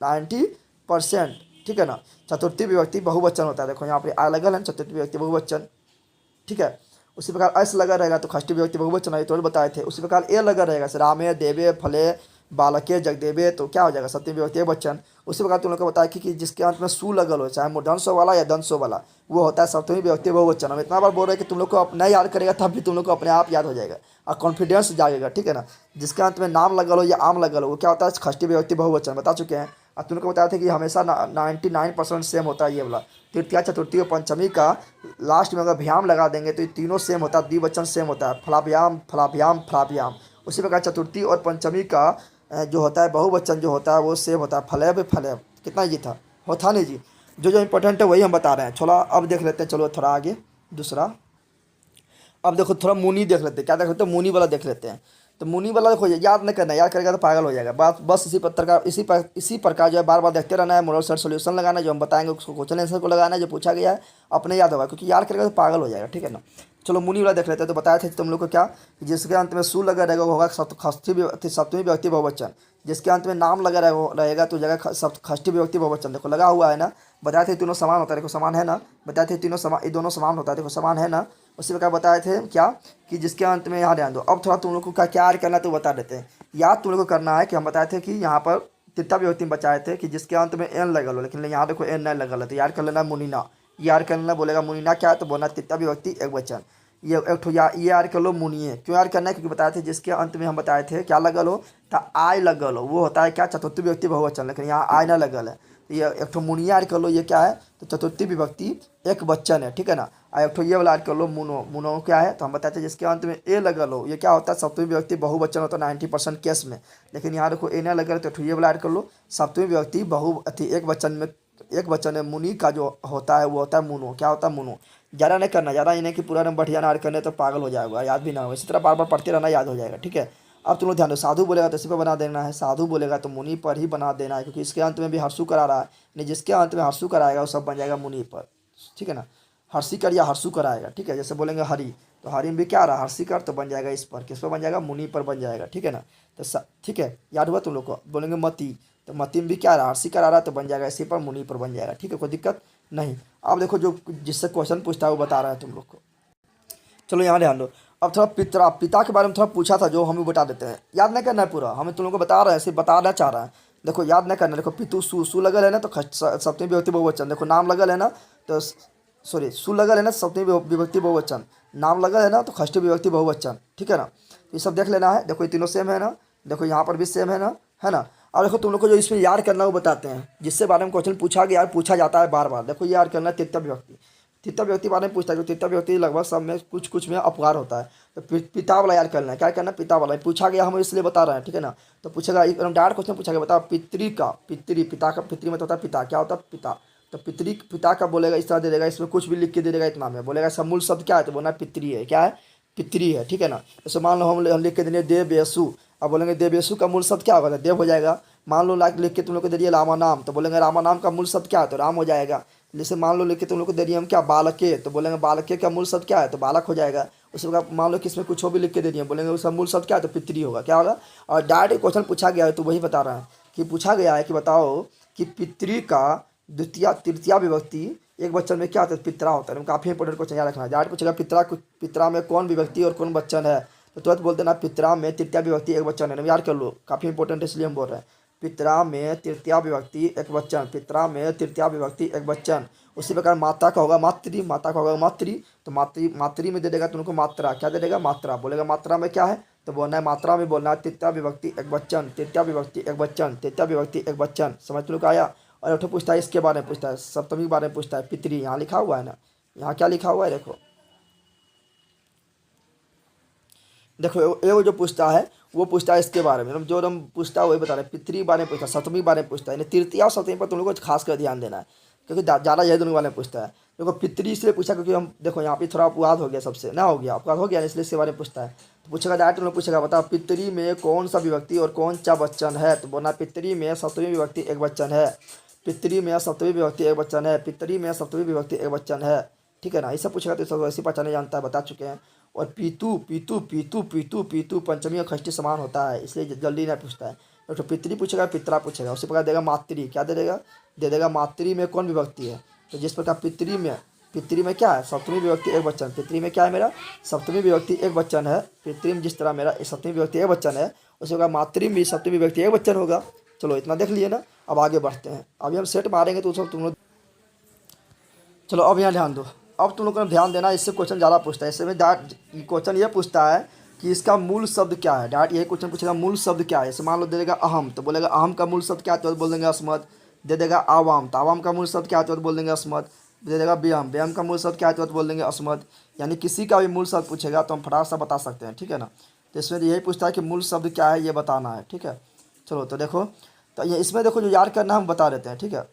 90%, ठीक है ना। चतुर्थी विभक्ति बहुवचन होता है। देखो यहाँ पे आ लगल है, चतुर्थी विभक्ति बहुवचन, ठीक है। उसी प्रकार अस लगा रहेगा तो षष्ठी विभक्ति बहुवचन है, तो बताए थे। उसी प्रकार ए लगा रहेगा, रामे देवे फले बालके जगदेवे, तो क्या हो जाएगा, सप्तमी विभक्ति एक वचन। उसी प्रकार तुम लोग को बताया कि जिसके अंत में सु लगल हो, चाहे मूर्धन्य वाला या दंसो वाला, वो होता है सप्तमी विभक्ति बहुवचन। हम इतना बार बोल रहे हैं कि तुम लोग को अपना याद करेगा तब भी तुम लोग को अपने आप याद हो जाएगा और कॉन्फिडेंस जाएगा, ठीक है ना। जिसके अंत में नाम लगल हो या आम लगल हो, वो क्या होता है, षष्ठी विभक्ति बहुवचन, बता चुके हैं। और तुम लोग को बताया था कि हमेशा 99% सेम होता है ये वाला। तृतीया चतुर्थी और पंचमी का लास्ट में अगर भ्याम लगा देंगे तो ये तीनों सेम होता है, द्विवचन सेम होता है, फलाभ्याम फलाभ्याम फलाभ्याम। उसी प्रकार चतुर्थी और पंचमी का जो होता है बहुवचन जो होता है वो सेम होता है, फलेब फलेब। कितना ये था, होता नहीं जी। जो इंपॉर्टेंट है वही हम बता रहे हैं। थोड़ा अब देख लेते हैं, चलो थोड़ा आगे दूसरा। अब देखो थोड़ा मुनि देख लेते हैं, क्या देख लेते हैं, मुनि वाला देख लेते हैं। तो मुनि वाला देखो याद नहीं करना, याद करेगा तो पागल हो जाएगा। बस इसी प्रकार जो है बार बार देखते रहना है, मोरल सेट सोल्यूशन लगाना है, जो हम बताएंगे उसको क्वेश्चन आंसर को लगाना है, जो पूछा गया है अपने याद होगा, क्योंकि याद करेगा तो पागल हो जाएगा, ठीक है ना। चलो मुनि वाला देख लेते हैं। तो बताया था तुम लोग को क्या, जिसके अंत में सु लगा रहेगा वो होगा सप्तमी विभक्ति बहुवचन। जिसके अंत में नाम लगा रहेगा तो जगह षष्ठी विभक्ति बहुवचन। देखो लगा हुआ है ना, बताए थे तीनों समान होता है, देखो समान है ना, बताए थे तीनों समान, ये दोनों समान होता है, देखो समान है ना। उसी प्रकार बताए थे क्या कि जिसके अंत में, यहाँ ध्यान दो। अब थोड़ा तुम लोग को क्या याद करना है तो बता देते हैं। याद तुम लोग को करना है कि हम बताए थे कि यहाँ पर तृतीया विभक्ति में बचाए थे कि जिसके अंत में एन लगल हो, लेकिन यहाँ देखो एन नहीं लगल है, तो याद कर लेना मुनीना। याद कर लेना, बोलेगा मुनीना क्या है तो बोलना तृतीया विभक्ति एक वचन। ये एक ठो ये याद कर लो मुनिये। क्यों याद करना है, क्योंकि बताए थे जिसके अंत में हम बताए थे क्या लगल हो, तो आय लगल हो, वो होता है क्या, चतुर्थी विभक्ति बहुवचन, लेकिन यहाँ आय ना लगल है। ये एक ठो मुनिया याद कर लो, ये क्या है, तो चतुर्थी विभक्ति एक वचन है, ठीक है ना। और एक ठो ये वाला याद कर लो मुनो, मुनो क्या है, तो हम बताते हैं जिसके अंत में ए लगल हो, ये क्या होता है, सप्तमी विभक्ति बहुवचन होता है 90% केस में। लेकिन यहाँ देखो ए ना लगल, तो ये वाला याद कर लो, सप्तमी विभक्ति एक वचन में मुनि का जो होता है वो होता है मुनो। क्या होता है, मुनो। ज़्यादा नहीं करना, ज़्यादा इन्हें कि पूरा एकदम बढ़िया ना करने तो पागल हो जाएगा, याद भी ना हो। इसी तरह बार बार पढ़ते रहना, याद हो जाएगा, ठीक है। अब तुम लोग ध्यान दो, साधु बोलेगा तो इसी पर बना देना है, साधु बोलेगा तो मुनि पर ही बना देना है, क्योंकि इसके अंत में भी हर्षु करा रहा है, नहीं जिसके अंत में हर्षु कराएगा वो सब बन जाएगा मुनि पर, ठीक है ना। हर्षिकर या हर्षु कराएगा, ठीक है। जैसे बोलेंगे हरि, तो हरि में भी क्या आ रहा है, हर्षिकर, तो बन जाएगा इस पर, किस पर बन जाएगा, मुनि पर बन जाएगा, ठीक है ना। तो ठीक है, याद हुआ तुम लोग को। बोलेंगे मति, तो मति में भी क्या आ रहा है, हर्षिकर आ रहा है, तो बन जाएगा इसी पर, मुनि पर बन जाएगा, ठीक है, कोई दिक्कत नहीं। अब देखो जो जिससे क्वेश्चन पूछता है वो बता रहा है तुम लोग को। चलो यहाँ ध्यान दो। अब थोड़ा पिता के बारे में थोड़ा पूछा था, जो हम भी बता देते हैं। याद नहीं करना है पूरा, हमें तुम लोगों को बता रहे हैं, सिर्फ बताना चाह रहा है। देखो याद नहीं करना, देखो पितु सु लगल है ना, तो सप्तमी विभक्ति बहुवचन। देखो नाम लगल है ना, तो सॉरी सु लगल है ना, सप्तमी विभक्ति बहुवचन। नाम लगल है ना, तो षष्ठी विभक्ति बहुवचन, ठीक है ना। ये सब देख लेना है। देखो ये तीनों सेम है ना, देखो यहाँ पर भी सेम है ना, है ना। और देखो तुम लोग को जो इसमें याद करना वो बताते हैं, जिससे बारे में क्वेश्चन पूछा गया पूछा जाता है बार बार। देखो याद करना है तृतीया विभक्ति, तृतीया विभक्ति बारे में पूछता है। जो तृतीया विभक्ति लगभग सब में कुछ में अपकार होता है। तो पिता वाला याद करना है, क्या करना है, पिता वाला पूछा गया, हम इसलिए बता रहे हैं, ठीक है ना। तो पूछेगा एकदम डायरेक्ट क्वेश्चन पूछा गया, बताओ पितृ का, पिता का, पितृ मतलब होता है पिता, क्या होता है पिता। तो पिता का बोलेगा इस तरह दे देगा, इसमें कुछ भी लिख के दे देगा इतना में, बोलेगा सब मूल शब्द क्या है, तो बोलना पितृ है, क्या है, पितृ है, ठीक है ना। जैसे मान लो हम लिख के देंगे देवयसु, अब बोलेंगे देवयसु का मूल शब्द क्या होगा, देव हो जाएगा। मान लो लिख के तुम लोग को दे दिए रामा नाम, तो बोलेंगे रामा नाम का मूल शब्द क्या है, तो राम हो जाएगा। जैसे मान लो लिख के तुम लोग को दे दिए हम क्या, बालके, तो बोलेंगे बालके का मूल शब्द क्या है, तो बालक हो जाएगा। उसके बाद मान लो किसमें कुछ भी लिख के दे दिए, बोलेंगे उसका मूल शब्द क्या है, तो पितृ होगा, क्या होगा। और डायरेक्ट क्वेश्चन पूछा गया है तो वही बता रहा है कि पूछा गया है कि बताओ कि पितृ का तृतीया विभक्ति एक वचन में क्या होता है, पितरा होता है। काफ़ी इंपॉर्टेंट क्वेश्चन याद रखना है। डायरेक्ट पूछेगा पितरा में कौन विभक्ति और कौन वचन है, तो तुरंत बोलते ना पितरा में तृतीया विभक्ति एक वचन है, याद कर लो, काफ़ी इंपॉर्टेंट है इसलिए हम बोल रहे हैं। पितरा में तृतीया विभक्ति एक वचन, पितरा में तृतीया विभक्ति एक वचन। उसी प्रकार माता का होगा मातृ, माता का होगा मातृ, तो मातृ में दे देगा तुमको मात्रा, क्या दे देगा, मात्रा। बोलेगा मात्रा में क्या है, तो बोलना है मात्रा में बोलना है तृतीया विभक्ति एक वचन, तृतीया विभक्ति एक वचन, तृतीया विभक्ति एक वचन। समझ तुम लोग आया। और एक पूछता है इसके बारे में, पूछता है सप्तमी के बारे में पूछता है, पितृ, यहाँ लिखा हुआ है ना, यहाँ क्या लिखा हुआ है, देखो वो जो पूछता है वो पूछता है इसके बारे में, जो हम पूछता है वही बता रहे हैं। पितृ बारे में पूछता है, सप्तमी बारे में पूछता है, तृतीया और सप्तमी पर तुम लोग को खास कर ध्यान देना है, क्योंकि ज़्यादा यही दोनों बारे में पूछता है। देखो पितृ इसलिए पूछा क्योंकि हम देखो यहाँ पे थोड़ा अपवाद हो गया, सबसे ना हो गया अपवाद हो गया, इसलिए इसके बारे में पूछता है। तो पूछेगा डायरेक्ट तुम लोग पूछेगा, बताओ पितृ में कौन सा विभक्ति और कौन सा वचन है, तो बोलना पितृ में सप्तमी विभक्ति एक वचन है, पितृ में सप्तमी विभक्ति एक वचन है, पितृ में सप्तमी विभक्ति एक वचन है, ठीक है ना। ऐसा पूछेगा तो सब वैसी पहचाने जानता है, बता चुके हैं। और पीतू पीतू पीतू पीतू पीतू पंचमी और षष्ठी समान होता है, इसलिए जल्दी नहीं पूछता है। तो पितरी पूछेगा, पितरा पूछेगा, उसी प्रकार देगा मातृ, क्या दे देगा, दे देगा मातृ में कौन विभक्ति है। तो जिस प्रकार पितरी में क्या है, सप्तमी विभक्ति एक वचन, पितरी में क्या है मेरा, सप्तमी विभक्ति एक वचन है। पितरी में जिस तरह मेरा सप्तमी विभक्ति एक वचन है, उसी प्रकार मातृ भी सप्तमी विभक्ति एक वचन होगा। चलो इतना देख लिए ना, अब आगे बढ़ते हैं। अभी हम सेट मारेंगे तो सब तुम लोग, चलो अब यहाँ ध्यान दो। अब तुम लोग को ध्यान देना, इससे क्वेश्चन ज़्यादा पूछता है। इससे में क्वेश्चन ये पूछता है कि इसका मूल शब्द क्या है। डायरेक्ट यही क्वेश्चन पूछेगा मूल शब्द क्या है। जैसे मान लो दे देगा अहम, तो बोलेगा अहम का मूल शब्द क्या है, तो बोल देंगे अस्मद। दे देगा आवाम, तो आवाम का मूल शब्द क्या है, तो बोल देंगे अस्मद। दे देगा व्यायाम, व्यायाम का मूल शब्द क्या है, तो बोल देंगे अस्मद। यानी किसी का भी मूल शब्द पूछेगा तो हम फटाक से बता सकते हैं, ठीक है ना। तो इसमें यही पूछता है कि मूल शब्द क्या है, ये बताना है, ठीक है। चलो तो देखो, तो ये इसमें देखो जो याद करना हम बता देते हैं, ठीक है।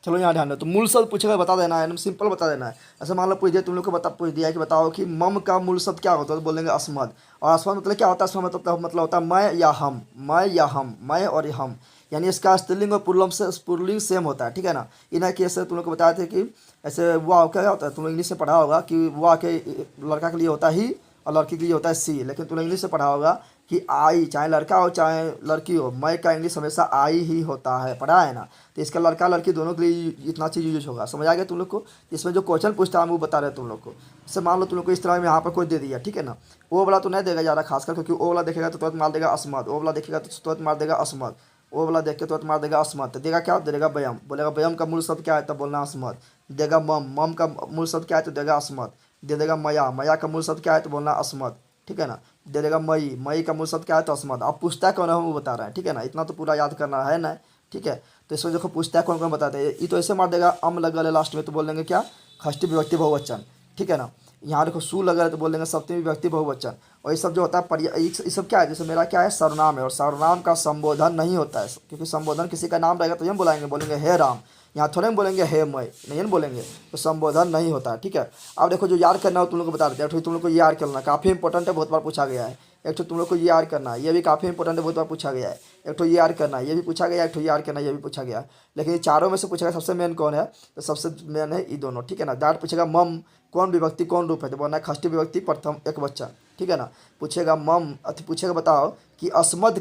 चलो यहाँ ध्यान दो, तो मूल शब्द पूछेगा बता देना है, एकदम सिंपल बता देना है। ऐसे मान लो पूछ दिया तुम लोग को, पूछ दिया कि बताओ कि मम का मूल शब्द क्या होता है, तो बोलेंगे अस्मद। और अस्मद मतलब क्या होता है, अस्मद मतलब होता है मैं या हम, मैं या हम, मैं और हम। यानी इसका स्त्रीलिंग और पुल्लिंग सेम होता है, ठीक है ना। इन्हें कि ऐसे तुम लोग को बताए थे कि ऐसे वाह क्या होता है, तुम लोग इंग्लिश में पढ़ा होगा कि वाह के लड़का के लिए होता ही और लड़की के लिए होता है सी। लेकिन तुमने इंग्लिश से पढ़ा होगा कि आई, चाहे लड़का हो चाहे लड़की हो, मैं का इंग्लिश हमेशा आई ही होता है, पढ़ा है ना। तो इसका लड़का लड़की दोनों के लिए इतना चीज़ यूज होगा, समझ आ गया तुम लोग को। इसमें जो क्वेश्चन पूछता है हम वो बता रहे हैं तुम लोग को। जैसे मान लो तुम लोग को इस तरह में यहाँ पर कोई दे दिया, ठीक है ना। वो वाला तो नहीं देगा ज़्यादा खासकर, क्योंकि वो वाला देखेगा तो तुरंत मार देगा अस्मद, वो वाला देखेगा तो तुरंत मार देगा अस्मद, वो वाला देख के तुरंत मार देगा अस्मद। तो देगा क्या, देगा व्यायाम, बोलेगा व्यायाम का मूल शब्द क्या है, तब बोलना अस्मद। देगा मम का मूल शब्द क्या है, तो देगा अस्मद। दे देगा मया, मया का मूल शब्द क्या है, तो बोलना अस्मद, ठीक है ना। दे देगा मई, मई का मूल शब्द क्या है, तो अस्मद। अब पूछता है कौन है वो बता रहा है, ठीक है ना। इतना तो पूरा याद करना है ना, ठीक है। तो इसमें देखो पूछता है कौन कौन बताते हैं। ये तो ऐसे मार देगा अम लगा ले लास्ट में, तो बोल देंगे क्या, षष्ठी विभक्ति बहुवचन, ठीक है ना। यहाँ देखो सु लगा है तो बोल देंगे सप्तमी विभक्ति बहुवचन। और ये सब जो होता है ये सब क्या है, जैसे मेरा क्या है सर्वनाम है, और सर्वनाम का संबोधन नहीं होता है, क्योंकि संबोधन किसी का नाम रहेगा तो हम बुलाएंगे, बोलेंगे हे राम। यहाँ थोड़े हम बोलेंगे हे मैं, नहीं बोलेंगे, तो संबोधन नहीं होता है, ठीक है। अब देखो जो याद करना हो तुम लोग को बता देते हैं। तुम लोग को याद करना काफ़ी इंपॉर्टेंट है, बहुत बार पूछा गया है। एक तो तुम लोग को याद करना, ये भी काफ़ी इंपॉर्टेंट है, बहुत बार पूछा गया है। एक तो याद करना, ये भी पूछा गया, एक तो याद करना, ये भी पूछा गया। लेकिन ये चारों में से पूछेगा सबसे मेन कौन है, तो सबसे मेन है ये दोनों, ठीक है ना। डायरेक्ट पूछेगा मम कौन विभक्ति कौन रूप है, तो बोलना है षष्ठी विभक्ति प्रथम एक वचन, ठीक है ना। पूछेगा मम पूछेगा बताओ कि अस्मद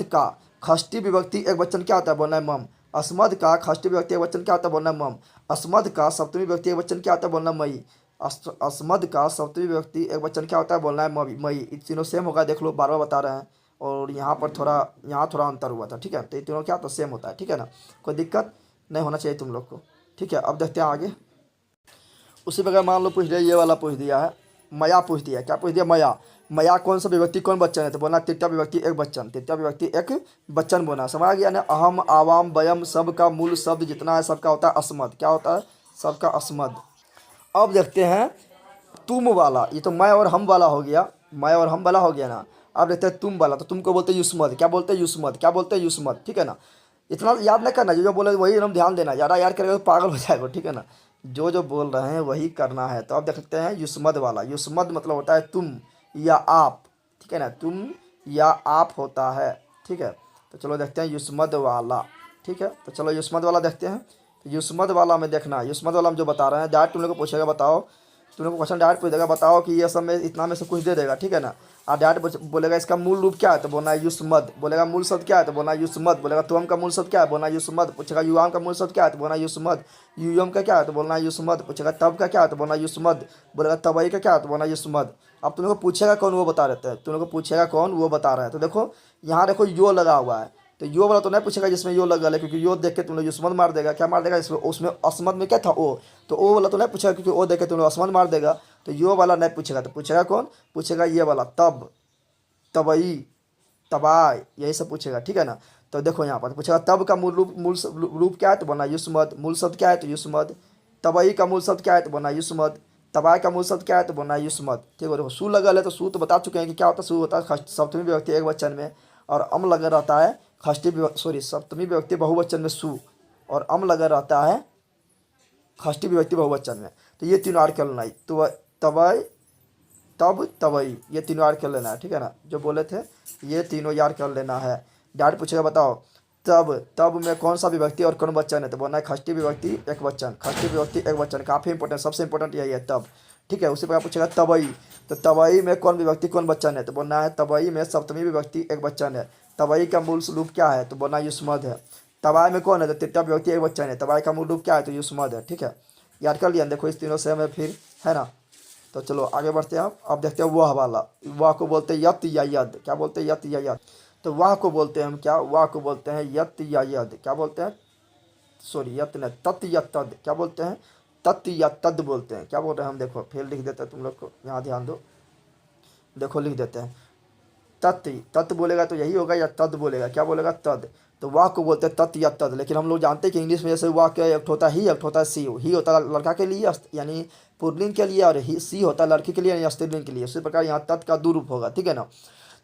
का षष्ठी विभक्ति एक वचन क्या होता है, बोलना है मम। अस्मद का षष्ठी विभक्ति एक वचन क्या होता है, बोलना है मम। अस्मद का सप्तमी विभक्ति एक वचन क्या होता है, बोलना है मई। अस्मद का सप्तमी विभक्ति एक वचन क्या होता है, बोलना है मई। ये तीनों सेम होगा, देख लो बार बार बता रहे हैं। और यहाँ पर थोड़ा अंतर हुआ था, ठीक है। तो ये तीनों क्या तो सेम होता है, ठीक है ना। कोई दिक्कत नहीं होना चाहिए तुम लोग को, ठीक है। अब देखते हैं आगे। उसी प्रकार मान लो पूछ दिया, ये वाला पूछ दिया है, मया पूछ दिया। क्या पूछ दिया, मया। मया कौन सा विभक्ति कौन बच्चन है, तो बोलना तृतीया विभक्ति एक बच्चन, तृतीया विभक्ति एक बच्चन बोलना। समझ गया ना। अहम आवाम वयम सब का मूल शब्द जितना है सबका होता है अस्मद, क्या होता है, सबका अस्मद। अब देखते हैं तुम वाला, ये तो मैं और हम वाला हो गया, मैं और हम वाला हो गया ना। अब देखते हैं तुम वाला, तो तुमको बोलते हैं युष्मद, क्या बोलते हैं युष्मद, क्या बोलते हैं युष्मद, ठीक है ना। इतना याद नहीं करना, जो बोले वही एकदम ध्यान देना, ज़्यादा याद करेगा तो पागल हो जाएगा, ठीक है ना। जो बोल रहे हैं वही करना है। तो अब देखते हैं युष्मद वाला। युष्मद मतलब होता है तुम या आप, ठीक है ना, तुम या आप होता है, ठीक है। तो चलो देखते हैं युष्मद वाला, ठीक है। तो चलो युष्मद वाला देखते हैं। तो युष्मद वाला में देखना, युष्मद वाला में जो बता रहे हैं डायरेक्ट तुम लोग को पूछेगा, बताओ तुम लोग को क्वेश्चन डायरेक्ट पूछ देगा, बताओ कि ये सब में इतना में से कुछ दे देगा, ठीक है ना। और डायरेक्ट बोलेगा इसका मूल रूप क्या है, तो बोलना है युष्मद। बोलेगा मूल शब्द क्या है, तो बोलना है युष्मद। बोलेगा तुम का मूल शब्द क्या है, बोलना है युष्मद। पूछेगा युवाम का मूल शब्द क्या है, तो बोलना है युष्मद। युयम का क्या है, तो बोलना है युष्मद। पूछेगा तब का क्या है, तो बोलना है युष्मद। बोलेगा तबई का क्या है, तो बोलना है युष्मद। अब तुम लोग को पूछेगा कौन, वो बता देते हैं। तुम लोग को पूछेगा कौन, वो बता रहा है। तो देखो यहाँ देखो यो लगा हुआ है, तो यो वाला तो नहीं पूछेगा जिसमें यो लगा है, क्योंकि यो देख के तुम लोग युष्मद मार देगा। क्या मार देगा इसमें, उसमें अस्मद में क्या था ओ, तो ओ वाला तो नहीं पूछेगा, क्योंकि ओ देख के तुम लोग अस्मद मार देगा। तो यो वाला नहीं पूछेगा, तो पूछेगा कौन, पूछेगा ये वाला तब, तबई, तबाय, यही सब पूछेगा, ठीक है ना। तो देखो यहाँ पर पूछेगा तब का मूल रूप क्या है, तो बोलना युष्मद। मूल शब्द क्या है, तो युष्मद। तबई का मूल शब्द क्या है, तो बोलना युष्मद। तबाय का मूल शब्द क्या है, तो बोलना युष्मद, ठीक है। देखो सु लगल है, तो सु तो बता चुके हैं कि क्या होता है, सु होता है सप्तमी विभक्ति एक वचन में, और अम लगा रहता है सप्तमी विभक्ति बहुवचन में सु, और अम लगा रहता है षष्ठी विभक्ति बहुवचन में। तो ये तीनों आर कर लेना, तो तबई तब तबई, ये तीनों याद कर लेना है, ठीक है ना। जो बोले थे ये तीनों याद कर लेना है। डायरेक्ट पूछेगा बताओ तब, तब में कौन सा विभक्ति और कौन वचन है? तो बोलना है षष्ठी विभक्ति एक वचन, षष्ठी विभक्ति एक वचन। काफ़ी इंपॉर्टेंट, सबसे इंपॉर्टेंट यही है तब। ठीक है, उसी पर पूछेगा तबई, तो तबई में कौन विभक्ति कौन वचन है? तो बोलना है तबई में सप्तमी विभक्ति एक वचन है। तबई का मूल रूप क्या है? तो बोलना युष्मद है। तबाय में कौन है? तो तृतीया विभक्ति एक वचन है। तबाय का मूल रूप क्या है? तो युष्मद है। ठीक है, याद कर लिया। देखो इस तीनों सेम है फिर, है ना। तो चलो आगे बढ़ते हैं। अब देखते हैं वह वाला। वह को बोलते हैं यत या यद। क्या बोलते हैं? यत या यद। तो वह को बोलते हैं हम क्या? वह को बोलते हैं यत या यद। क्या बोलते हैं? सॉरी, यत न, तत् या तद। क्या बोलते हैं? तत् या तद बोलते हैं। क्या बोल रहे हैं हम? देखो फिर लिख देते हैं तुम लोग को, यहाँ ध्यान दो। देखो लिख देते हैं तत्। तत् बोलेगा तो यही होगा, या तद बोलेगा? क्या बोलेगा? तद। तो वाह को बोलते हैं तत् या तद। लेकिन हम लोग जानते हैं कि इंग्लिश में जैसे वाह क्या एक होता है ही, एक होता है सी। ही होता है लड़का के लिए यानी पुल्लिंग के लिए, और ही सी होता है लड़की के लिए यानी स्त्रीलिंग के लिए। उसी प्रकार यहाँ तत् का दो रूप होगा। ठीक है ना।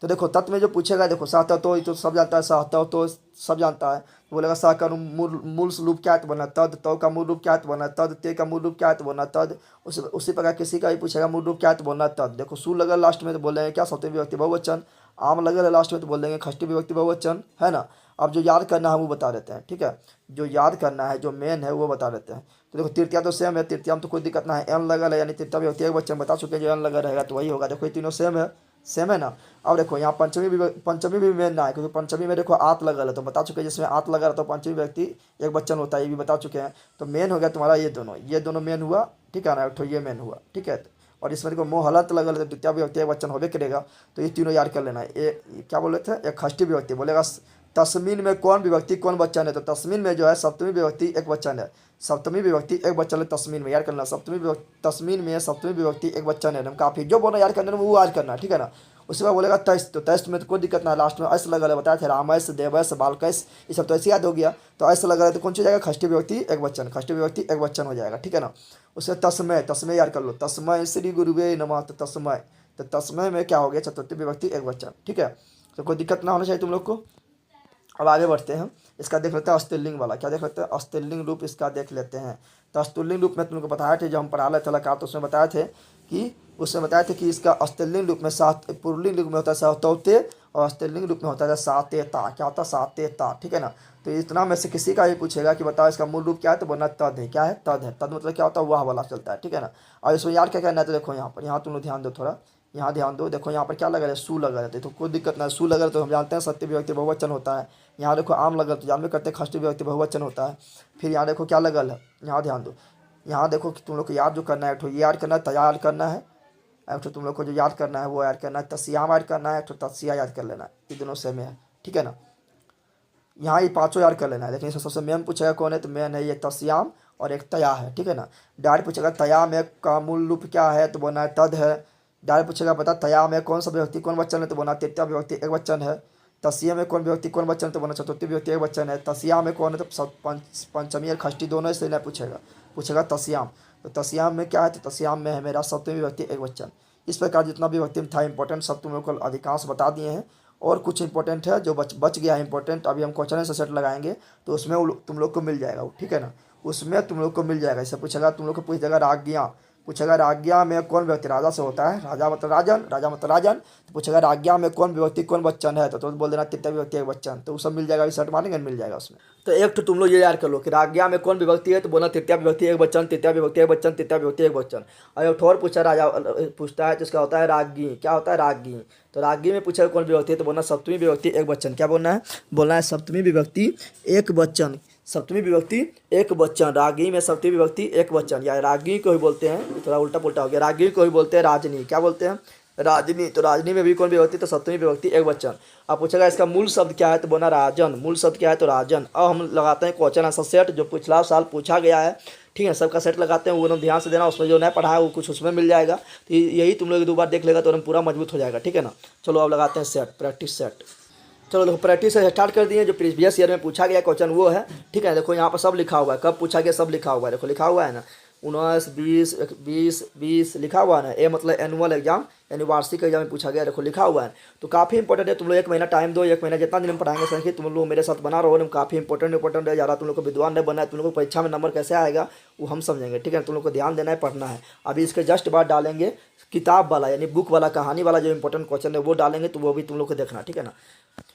तो देखो तत् में जो पूछेगा, देखो सहतव तो सब जानता है, सहतव तो सब जानता है। तो बोलेगा सा का मूल रूप क्या है? तो बोलना तद। तव का मूल रूप क्या है? तो बोलना तद। ते का मूल रूप क्या है? तो बोलना तद। उसी प्रकार किसी का भी पूछेगा मूल रूप क्या है? तो बोलना तद। देखो सु लगा लास्ट में तो बोल देंगे क्या? सप्तमी विभक्ति बहुवचन। आम लगा लास्ट में तो बोल देंगे षष्ठी विभक्ति बहुवचन, है ना। अब जो याद करना है वो बता देते हैं। ठीक है, जो याद करना है, जो मेन है वो बता देते हैं। तो देखो तृतीया तो सेम है, तृतीया में तो कोई दिक्कत ना है। एन लगा है यानी तृतीया विभक्ति एक वचन बता चुके हैं, जो एन लगा रहेगा तो वही होगा। देखो ये तीनों सेम है, सेम है ना। अब देखो यहाँ पंचमी भी मेन ना है, क्योंकि पंचमी में देखो आत लगा है तो बता चुके हैं, जिसमें आत लगा है तो पंचमी व्यक्ति एक वचन होता है, ये भी बता चुके हैं। तो मेन हो गया तुम्हारा ये दोनों मेन हुआ। ठीक है ना, एक ये मेन हुआ। ठीक है, और इसमें देखो मोह हलत लगल तो द्वितीय विभक्ति एक वचन होबे करेगा। तो ये तीनों याद कर लेना है। क्या बोले थे? एक षष्ठी विभक्ति बोलेगा तस्मीन में कौन विभक्ति कौन वचन है? तो तस्मीन में जो है सप्तमी विभक्ति एक वचन है। सप्तमी विभक्ति एक वचन है तस्मीन में, याद करना। तस्मीन में सप्तमी विभक्ति एक वचन है। काफ़ी जो बोला याद करना वो याद करना। ठीक है ना। उसके बाद बोलेगा तस्त। तो तस्त में तो कोई दिक्कत ना, लास्ट में ऐसे लगा है, बताया थे रामैस, देवैस, बालकैस, ये सब तो ऐसे याद हो गया। तो ऐसे लगा है तो कौन सी जाएगा? षष्ठी विभक्ति एक वचन, षष्ठी विभक्ति एक वचन हो जाएगा। ठीक है ना। उससे तस्मय, तस्मय याद कर लो। तस्मय श्री गुरुवे नमः। तो तस्मय, तो तस्मय में क्या हो गया? चतुर्थी विभक्ति एक वचन। ठीक है, तो कोई दिक्कत ना होना चाहिए तुम लोग को। अब आगे बढ़ते हैं। इसका देख लेते हैं स्त्रीलिंग वाला। क्या देख लेते हैं? स्त्रीलिंग रूप इसका देख लेते हैं। तो स्त्रीलिंग रूप में तुमको बताया थे, जब हम पढ़ा रहे थे तो उसमें बताए थे कि इसका स्त्रीलिंग रूप में पुल्लिंग रूप में होता है सहतौते, और स्त्रीलिंग रूप में होता है सातेता। क्या होता है? सातेता। ठीक है ना। तो इतना में से किसी का भी पूछेगा कि बताओ इसका मूल रूप क्या है? तो बोलना तद है। क्या है? तद है। तद मतलब क्या होता है? वह वाला चलता है। ठीक है ना। और इसमें यार क्या कहना है? तो देखो यहाँ तुम लोग ध्यान दो थोड़ा, यहाँ ध्यान दो। देखो यहाँ पर क्या लगा है? सु लगा रहता है, तो कोई दिक्कत ना है। सु लगा तो हम जानते हैं सत्य विभक्ति बहुवचन होता है। यहाँ देखो आम लगा तो जानवे करते हैं षष्ठी विभक्ति बहुवचन होता है। फिर यहाँ देखो क्या लगल है, यहाँ ध्यान दो। यहाँ देखो कि तुम लोग को याद जो करना है, ये याद करना है, तैयार करना है। एक तुम लोग को जो याद करना है वो याद करना है, तस्याम याद करना है, तो तस्या याद कर लेना है। ये दोनों सेम है। ठीक है ना। यहाँ ये पाँचों याद कर लेना है। लेकिन इसमें सबसे मेन पूछेगा कौन है? तो मेन है ये तस्याम और एक तया है। ठीक है ना। डायरेक्ट पूछेगा तया में का मूल रूप क्या है? तो बोलना है तद है। डायरेक्ट पूछेगा बता तया में कौन सा विभक्ति कौन वचन है? तो बोलना तृतीया विभक्ति एक वचन है। तसिया में कौन विभक्ति कौन वचन है? तो बोलना चतुर्थी विभक्ति एक वचन है। तसिया में कौन है? तो पंचमी और षष्ठी दोनों इसलिए नहीं पूछेगा तसियाम। तो तसियाम में क्या है? तो तसियाम में है मेरा सप्तमी विभक्ति एक वचन। इस प्रकार जितना भी विभक्ति में था इंपॉर्टेंट सब तुम लोग को अधिकांश बता दिए हैं। और कुछ इंपॉर्टेंट है जो बच गया है इंपॉर्टेंट, अभी हम क्वेश्चन से सेट लगाएंगे तो उसमें तुम लोग को मिल जाएगा। ठीक है ना। उसमें तुम लोग को मिल जाएगा। इससे पूछेगा तुम लोग को पूछ देगा राज्ञा। पूछेगा राज्ञा में कौन विभक्ति? राजा से होता है, राजा मतलब राजन, राजा मतलब राजन। तो पूछेगा राज्ञा में कौन विभक्ति कौन वचन है? तो बोल देना तृतीय विभक्ति एक वचन। तो वो सब मिल जाएगा, सेट मारेंगे मिल जाएगा उसमें। तो एक तो तुम लोग ये याद कर लो कि राज्ञा में कौन विभक्ति है? तो बोलना तृतीय विभक्ति एक वचन, तृतीय विभक्ति एक वचन, तृतीय विभक्ति एक वचन। और एक और पूछा राजा पूछता है तो इसका होता है राज्ञी। क्या होता है? राज्ञी। तो राज्ञी में पूछा कौन विभक्ति है? तो बोलना सप्तमी विभक्ति एक वचन। क्या बोलना है? बोलना है सप्तमी विभक्ति एक वचन। सप्तमी विभक्ति एक वचन। रागी में सप्तमी विभक्ति एक वचन, या रागी को ही बोलते हैं, थोड़ा उल्टा पुल्टा हो गया। रागी को ही बोलते हैं राजनी। क्या बोलते हैं? राजनी। तो राजनी में भी कौन विभक्ति? तो सप्तमी विभक्ति एक वचन। अब पूछेगा इसका मूल शब्द क्या है? तो बोलना राजन। मूल शब्द क्या है? तो राजन। अब हम लगाते हैं क्वेश्चन आंसर सेट, जो पिछला साल पूछा गया है। ठीक है, सबका सेट लगाते हैं, वो ध्यान से देना। उसमें जो नया पढ़ा है वो कुछ उसमें मिल जाएगा। तो यही तुम लोग 2 बार देख लेगा तो पूरा मजबूत हो जाएगा। ठीक है ना। चलो अब लगाते हैं सेट, प्रैक्टिस सेट। चलो देखो प्रैक्टिस से स्टार्ट कर दिए। जो प्रीवियस ईयर में पूछा गया क्वेश्चन वो है। ठीक है, देखो यहाँ पर सब लिखा हुआ है, कब पूछा गया सब लिखा हुआ है। देखो लिखा हुआ है ना 19, 20, 20 लिखा हुआ है ना। ये मतलब एनुअल एग्जाम यानी वार्षिक एग्जाम में पूछा गया। देखो लिखा हुआ है। तो काफ़ी इंपॉर्टेंट है। तुम लोग 1 महीना टाइम दो, 1 महीना जितना दिन हम पढ़ाएंगे सर तुम लोग मेरे साथ बना रहो। काफ़ी इंपॉर्टेंट है। ज़्यादा तुम लोग को विद्वान नहीं बनना है। तुम लोग को परीक्षा में नंबर कैसे आएगा वो हम समझेंगे। ठीक है, तुम लोग को ध्यान देना है, पढ़ना है। अभी इसके जस्ट बाद डालेंगे किताब वाला यानी बुक वाला, कहानी वाला जो इंपॉर्टेंट क्वेश्चन है वो डालेंगे, तो वो भी तुम लोग को देखना। ठीक है ना।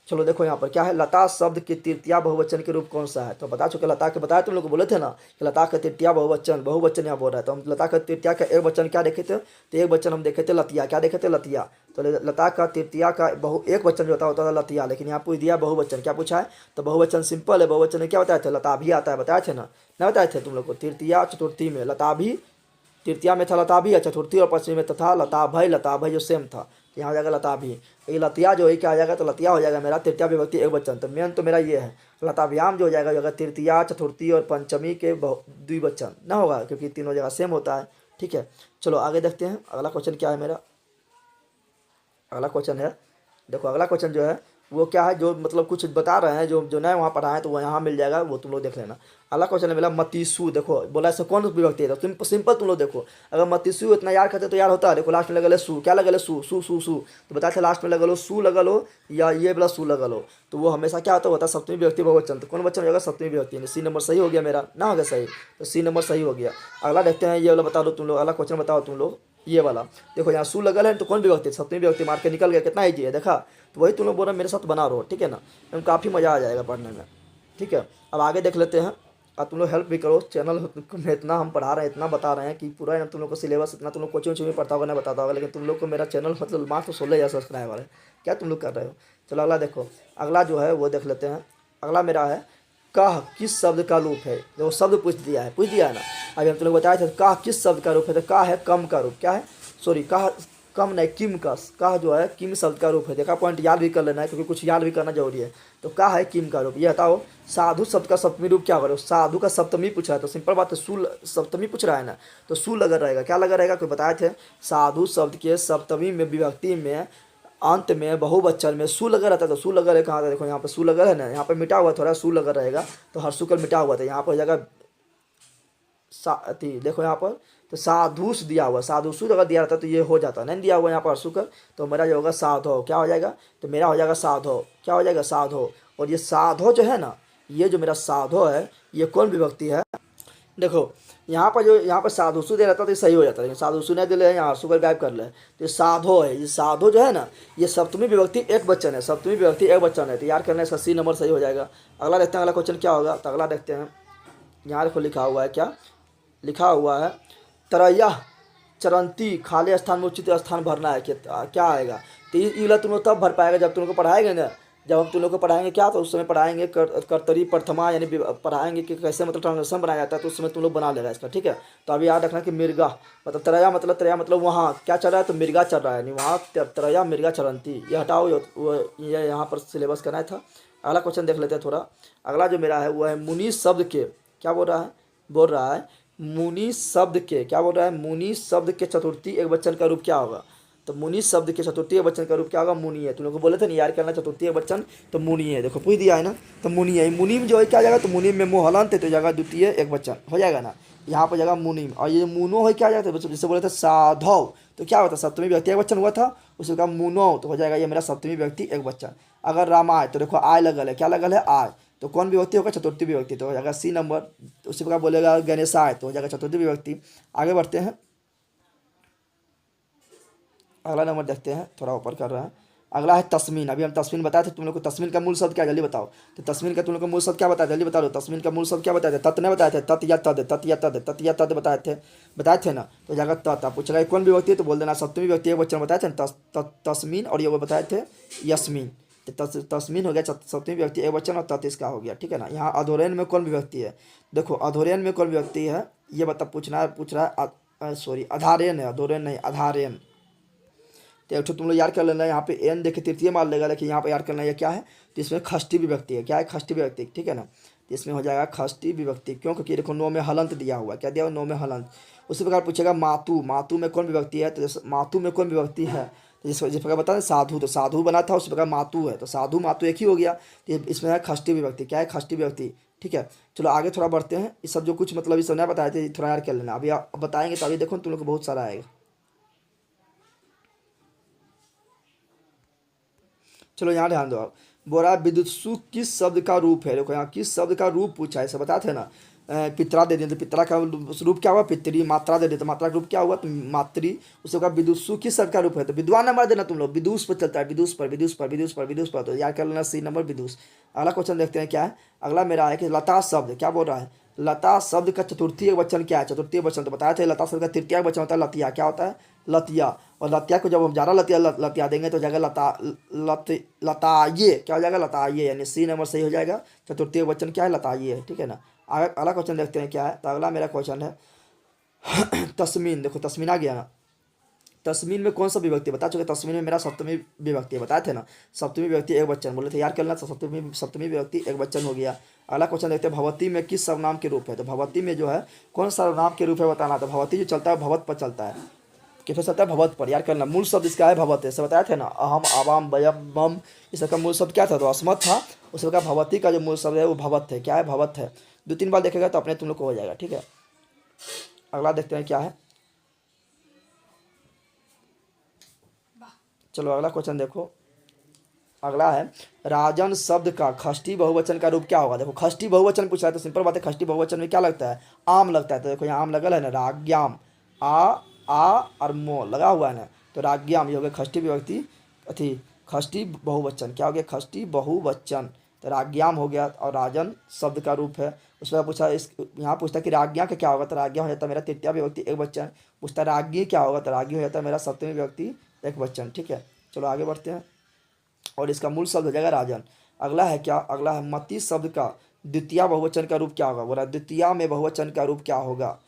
चलो देखो यहाँ पर क्या है, लता शब्द की तृतीया बहुवचन के रूप कौन सा है? तो बता चुके लता के, बताया तुम लोग को बोले थे ना कि लता का तृतीया बहुवचन, बहुवचन यहाँ बोल रहा है। तो हम लता का तृतीया का एक वचन क्या देखे थे? तो एक वचन हम देखे थे लतिया। क्या देखे थे? लतिया। तो लता का तृतीया का एक वचन जो होता था लतिया, लेकिन यहाँ पूछ दिया बहुवचन। क्या पूछा है? तो बहुवचन सिंपल है। बहुवचन में क्या बताया थे? लता भी आता है, बताए थे ना? नहीं बताए थे तुम लोग को? तृतीया चतुर्थी में लता भी, तृतीया में था लता भी, चतुर्थी और पंचमी में था लता भय। लता भय जो सेम था, तो यहाँ हो जाएगा लता भी। ये लतिया जो है क्या हो जाएगा? तो लतिया हो जाएगा मेरा तृतीया विभक्ति एक वचन। तो मेन तो मेरा ये है लताभ्याम जो हो जाएगा, जो तृतीया चतुर्थी और पंचमी के द्विवचन ना होगा, क्योंकि तीनों जगह सेम होता है। ठीक है, चलो आगे देखते हैं अगला क्वेश्चन क्या है मेरा। अगला क्वेश्चन है, देखो अगला क्वेश्चन जो है वो क्या है, जो मतलब कुछ बता रहे हैं, जो जो नए वहाँ पढ़ा है तो वो यहाँ मिल जाएगा, वो तुम लोग देख लेना। अगला क्वेश्चन मिला मतीसु। देखो बोला ऐसे कौन विभक्ति है? तो सिंपल तुम लोग देखो, अगर मतीसु इतना याद करते तो यार होता है। देखो लास्ट में लगल है सु। क्या लगल है? सु सु सु सु। तो बताया था लास्ट में लगल हो सु लगल हो या ये वाला सु लगल हो, तो वो हमेशा क्या होता है? सप्तमी विभक्ति बहुवचन। तो कौन वचन होगा? सप्तमी विभक्ति। सी नंबर सही हो गया मेरा ना, हो गया सही? तो सी नंबर सही हो गया। अगला देखते हैं, ये वाला बता दो तुम लोग। अगला क्वेश्चन बताओ तुम लोग, ये वाला देखो यहाँ सु लगल है तो कौन विभक्ति? सप्तमी विभक्ति। मार के निकल गया, कितना ईजी है देखा? तो वही तुम लोग बोल रहे मेरे साथ बना रहो, ठीक है ना? तो काफ़ी मज़ा आ जाएगा पढ़ने में। ठीक है, अब आगे देख लेते हैं। और तुम लोग हेल्प भी करो, चैनल में इतना हम पढ़ा रहे हैं, इतना बता रहे हैं कि पूरा तुम लोग को सिलेबस इतना तुम लोग कोचिंग वोचिंग में पढ़ता होगा, नहीं बताता होगा, लेकिन तुम लोग को मेरा चैनल मतलब मात्र 16,000 सब्सक्राइबर है। क्या तुम लोग कर रहे हो? चलो अगला देखो, अगला जो है वो देख लेते हैं। अगला मेरा है कह किस शब्द का रूप है? देखो शब्द पूछ दिया है ना। अभी हम तुम लोग बताए थे कह किस शब्द का रूप है, तो कह है कम का रूप। क्या है? सॉरी, कह कम नहीं, किम का। कह जो है किम शब्द का रूप है। देखा, पॉइंट याद भी कर लेना है, क्योंकि कुछ याद भी करना जरूरी है। तो कह है किम का रूप। ये बताओ साधु शब्द का सप्तमी रूप क्या होगा? साधु का सप्तमी पूछ रहा है, तो सिंपल बात है, सु सप्तमी पूछ रहा है ना, तो सु लगा रहेगा। क्या लगा रहेगा? कोई बताए थे? साधु शब्द के सप्तमी में विभक्ति में अंत में बहुवचन में सु लगा रहता है। तो सु लगा रहे कहाँ था? देखो यहाँ पे सु लगा है ना, यहाँ पे मिटा हुआ थोड़ा सु लगा रहेगा, तो हर सुकल मिटा हुआ था, यहाँ पर हो जाएगा देखो यहाँ पर तो साधुस दिया हुआ, साधुसु अगर दिया रहता तो ये हो जाता, नहीं दिया हुआ यहाँ पर हर्षु कर, तो मेरा जो होगा साधो। क्या हो जाएगा? तो मेरा हो जाएगा साधो। क्या हो जाएगा? साधो। और ये साधो जो है ना, ये जो मेरा साधो है, ये कौन विभक्ति है? देखो यहाँ पर जो यहाँ पर साधुसु दे रहता तो ये सही हो जाता, लेकिन साधुसु नहीं दे ले, यहाँ हर्षु कर गायब कर ले, तो ये साधो है। ये साधो जो है ना, ये सप्तमी विभक्ति एक वचन है, सप्तमी विभक्ति एक वचन है। तो यार करने से सी नंबर सही हो जाएगा। अगला देखते हैं अगला क्वेश्चन क्या होगा। तो अगला देखते हैं, यहाँ देखो लिखा हुआ है, क्या लिखा हुआ है? तरय्या चरंती खाली स्थान में उचित स्थान भरना है। क्या आएगा? तो ये तुम लोग तब भर पाएगा जब तुम लोग को पढ़ाएंगे ना, जब हम तुम लोग को पढ़ाएंगे क्या, तो उस समय पढ़ाएंगे कर्तरी प्रथमा, यानी पढ़ाएंगे कि कैसे मतलब ट्रांसलेशन बनाया जाता है, तो उस समय तुम लोग बना लेगा इसका। ठीक है, तो अभी याद रखना कि मिर्गा मतलब तरया मतलब वहाँ क्या चल रहा है, तो मिर्गा चल रहा है, नहीं वहाँ तरया मिर्गा चरंती। ये हटाओ, ये यहाँ पर सिलेबस करना था। अगला क्वेश्चन देख लेते हैं थोड़ा। अगला जो मेरा है वो है मुनि शब्द के, क्या बोल रहा है मुनि शब्द के, क्या बोल रहा है? मुनि शब्द के चतुर्थी एक वचन का रूप क्या होगा? तो मुनि शब्द के चतुर्थी एक वचन का रूप क्या होगा? मुनि है। तुम लोग को बोले थे नहीं यार करना चतुर्थी एक वचन, तो मुनि है। देखो पूछ दिया है ना, तो मुनि है। मुनिम जो है क्या जाएगा? तो मुनिम में मुँह हलंत है, तो जाएगा द्वितीय एक वचन हो जाएगा ना, यहाँ पर जाएगा मुनिम। और ये मुनो है क्या जाता है? जैसे बोले थे साधव, तो क्या होता है? सप्तमी व्यक्ति एक वचन हुआ था, उसी का मुनो, तो हो जाएगा ये मेरा सप्तमी व्यक्ति एक वचन। अगर रामाय, तो देखो आय लगल है, क्या लगल है? आय, तो कौन विभक्ति होगा? चतुर्थी विभक्ति, तो हो जाएगा सी नंबर। तो उसी प्रकार बोलेगा गणेशाय, तो हो जाएगा चतुर्थी विभक्ति। आगे बढ़ते हैं, अगला नंबर देखते हैं, थोड़ा ऊपर कर रहा है। अगला है तस्मीन। अभी हम तस्मीन बताए थे तुम लोग को, तस्मीन का मूल शब्द क्या? जल्दी बताओ। तो तस्मीन का तुम लोग को मूल शब्द क्या बताया? जल्दी बता दो। तस्मीन का मूल शब्द क्या बताए थे? तत् नहीं बताए थे? तत् या तद, तत् या तद, तत् या तद बताए थे ना, तो जाएगा तत्। आप पूछेगा कौन विभक्ति है, तो बोल देना सप्तमी विभक्ति एक वचन बताए थे ना, तस्मीन। और ये वो बताए थे यस्मीन, तस्मीन हो गया सप्तमी विभक्ति एक वचन, और तत् इसका हो गया। ठीक है ना। यहाँ अधोरेन में कौन विभक्ति है? देखो अधोरेन में कौन विभक्ति है ये पूछ रहा है, सॉरी अधारेन है, अधोरेन नहीं, अधारेन। तो एक तुम लोग याद कर लेना, यहाँ पे एन देखे तृतीय मान लेगा, लेकिन यहाँ पे याद करना ये क्या है? तो इसमें खष्टी विभक्ति है। क्या है? खष्टी विभक्ति। ठीक है ना, तो इसमें हो जाएगा खष्टी विभक्ति। क्यों? क्योंकि देखो नो में हलंत दिया हुआ है। क्या दिया हुआ? नो में हलंत। उसी प्रकार पूछेगा मातु, मातु में कौन विभक्ति है? तो जैसे मातु में कौन विभक्ति है, तो जिस प्रकार बता दें साधु, तो साधु बना था, उसी प्रकार मातु है, तो साधु मातु एक ही हो गया। तो इसमें है खष्टी विभक्ति। क्या है? खष्टी विभक्ति। ठीक है, चलो आगे थोड़ा बढ़ते हैं। ये सब जो कुछ मतलब ये सब नहीं बताए थे, थोड़ा याद कर लेना। अभी आप बताएंगे तो अभी देखो तुम लोग को बहुत सारा आएगा। चलो यहाँ ध्यान दो आप। बोरा विद्युत्सु किस शब्द का रूप है? देखो यहाँ किस शब्द का रूप पूछा है, ऐसा बताते हैं ना। पितरा दे दिया तो पितरा का रूप क्या हुआ, पितरी। मात्रा दे दिया तो मात्रा का रूप क्या हुआ, तो मातृ। उसके बाद विदुषु किस शब्द का रूप है, तो विद्वान नंबर देना तुम लोग, विदुष पर चलता है, विदुष पर, विदुष पर, विदुष पर, विदुष पर, तो याद कर लेना सी नंबर विदुष। अगला क्वेश्चन देखते हैं क्या है। अगला मेरा है कि लता शब्द क्या बोल रहा है, लता शब्द का चतुर्थी वचन क्या है, चतुर्थी वचन तो बताया था, लता शब्द का तृतीय वचन होता है लतिया, क्या होता है, लतिया। और लतिया को जब हम ज़्यादा लतिया देंगे तो जाएगा लताइये, क्या हो जाएगा, लताइये, यानी सी नंबर सही हो जाएगा। चतुर्थी वचन क्या है, लताइये, ठीक है ना। अगला क्वेश्चन देखते हैं क्या है। तो अगला मेरा क्वेश्चन है तस्मीन। देखो तस्मीन आ गया ना, तस्मीन में कौन सा विभक्ति बता चुके, तस्मीन में मेरा सप्तमी विभक्ति बताए थे ना, सप्तमी विभक्ति एक वचन बोले थे, याद कर लेना, तो सप्तमी विभक्ति एक वचन हो गया। अगला क्वेश्चन देखते हैं भगवती में किस सर्वनाम के रूप है, तो भगवती में जो है कौन सर्वनाम के रूप है बताना। तो भगवती जो चलता है भगवत पर चलता है, किस चलता है, भगवत पर। याद करना मूल शब्द इसका है भगवत, ऐसे बताया थे ना, अहम आवाम वयम मम, इस सबका मूल शब्द क्या था, तो अस्मत था। उसके बाद भगवती का जो मूल शब्द है वो भगवत है, क्या है, भगवत है। 2-3 बार देखेगा तो अपने तुम लोग को हो जाएगा, ठीक है। अगला देखते हैं क्या है। चलो अगला क्वेश्चन देखो, अगला है राजन शब्द का खष्टी बहुवचन का रूप क्या होगा। देखो खष्टी बहुवचन पूछा है तो सिंपल बात है, खष्टी बहुवचन में क्या लगता है, आम लगता है। तो देखो यहाँ आम लगल है ना, राज्ञाम, आ और मो लगा हुआ है ना, तो राज्ञाम ये हो गया खष्टी विभक्ति, अथी खष्टी बहुवचन, क्या हो गया, खष्टी बहुवचन, तो राज्ञाम हो गया। और राजन शब्द का रूप है, उसमें पूछा इस यहाँ पूछता कि राज्ञा का क्या होगा, तो राज्ञा हो जाता है मेरा तृतीय विभक्ति एक वचन। पूछता राज्ञी क्या होगा, तो राज्ञी हो जाता है मेरा सप्तमी विभक्ति एक वचन, ठीक है। चलो आगे बढ़ते हैं, और इसका मूल शब्द हो जाएगा राजन। अगला है क्या, अगला है मति शब्द का द्वितीय बहुवचन का रूप क्या होगा, बोला द्वितीय में बहुवचन का रूप क्या होगा,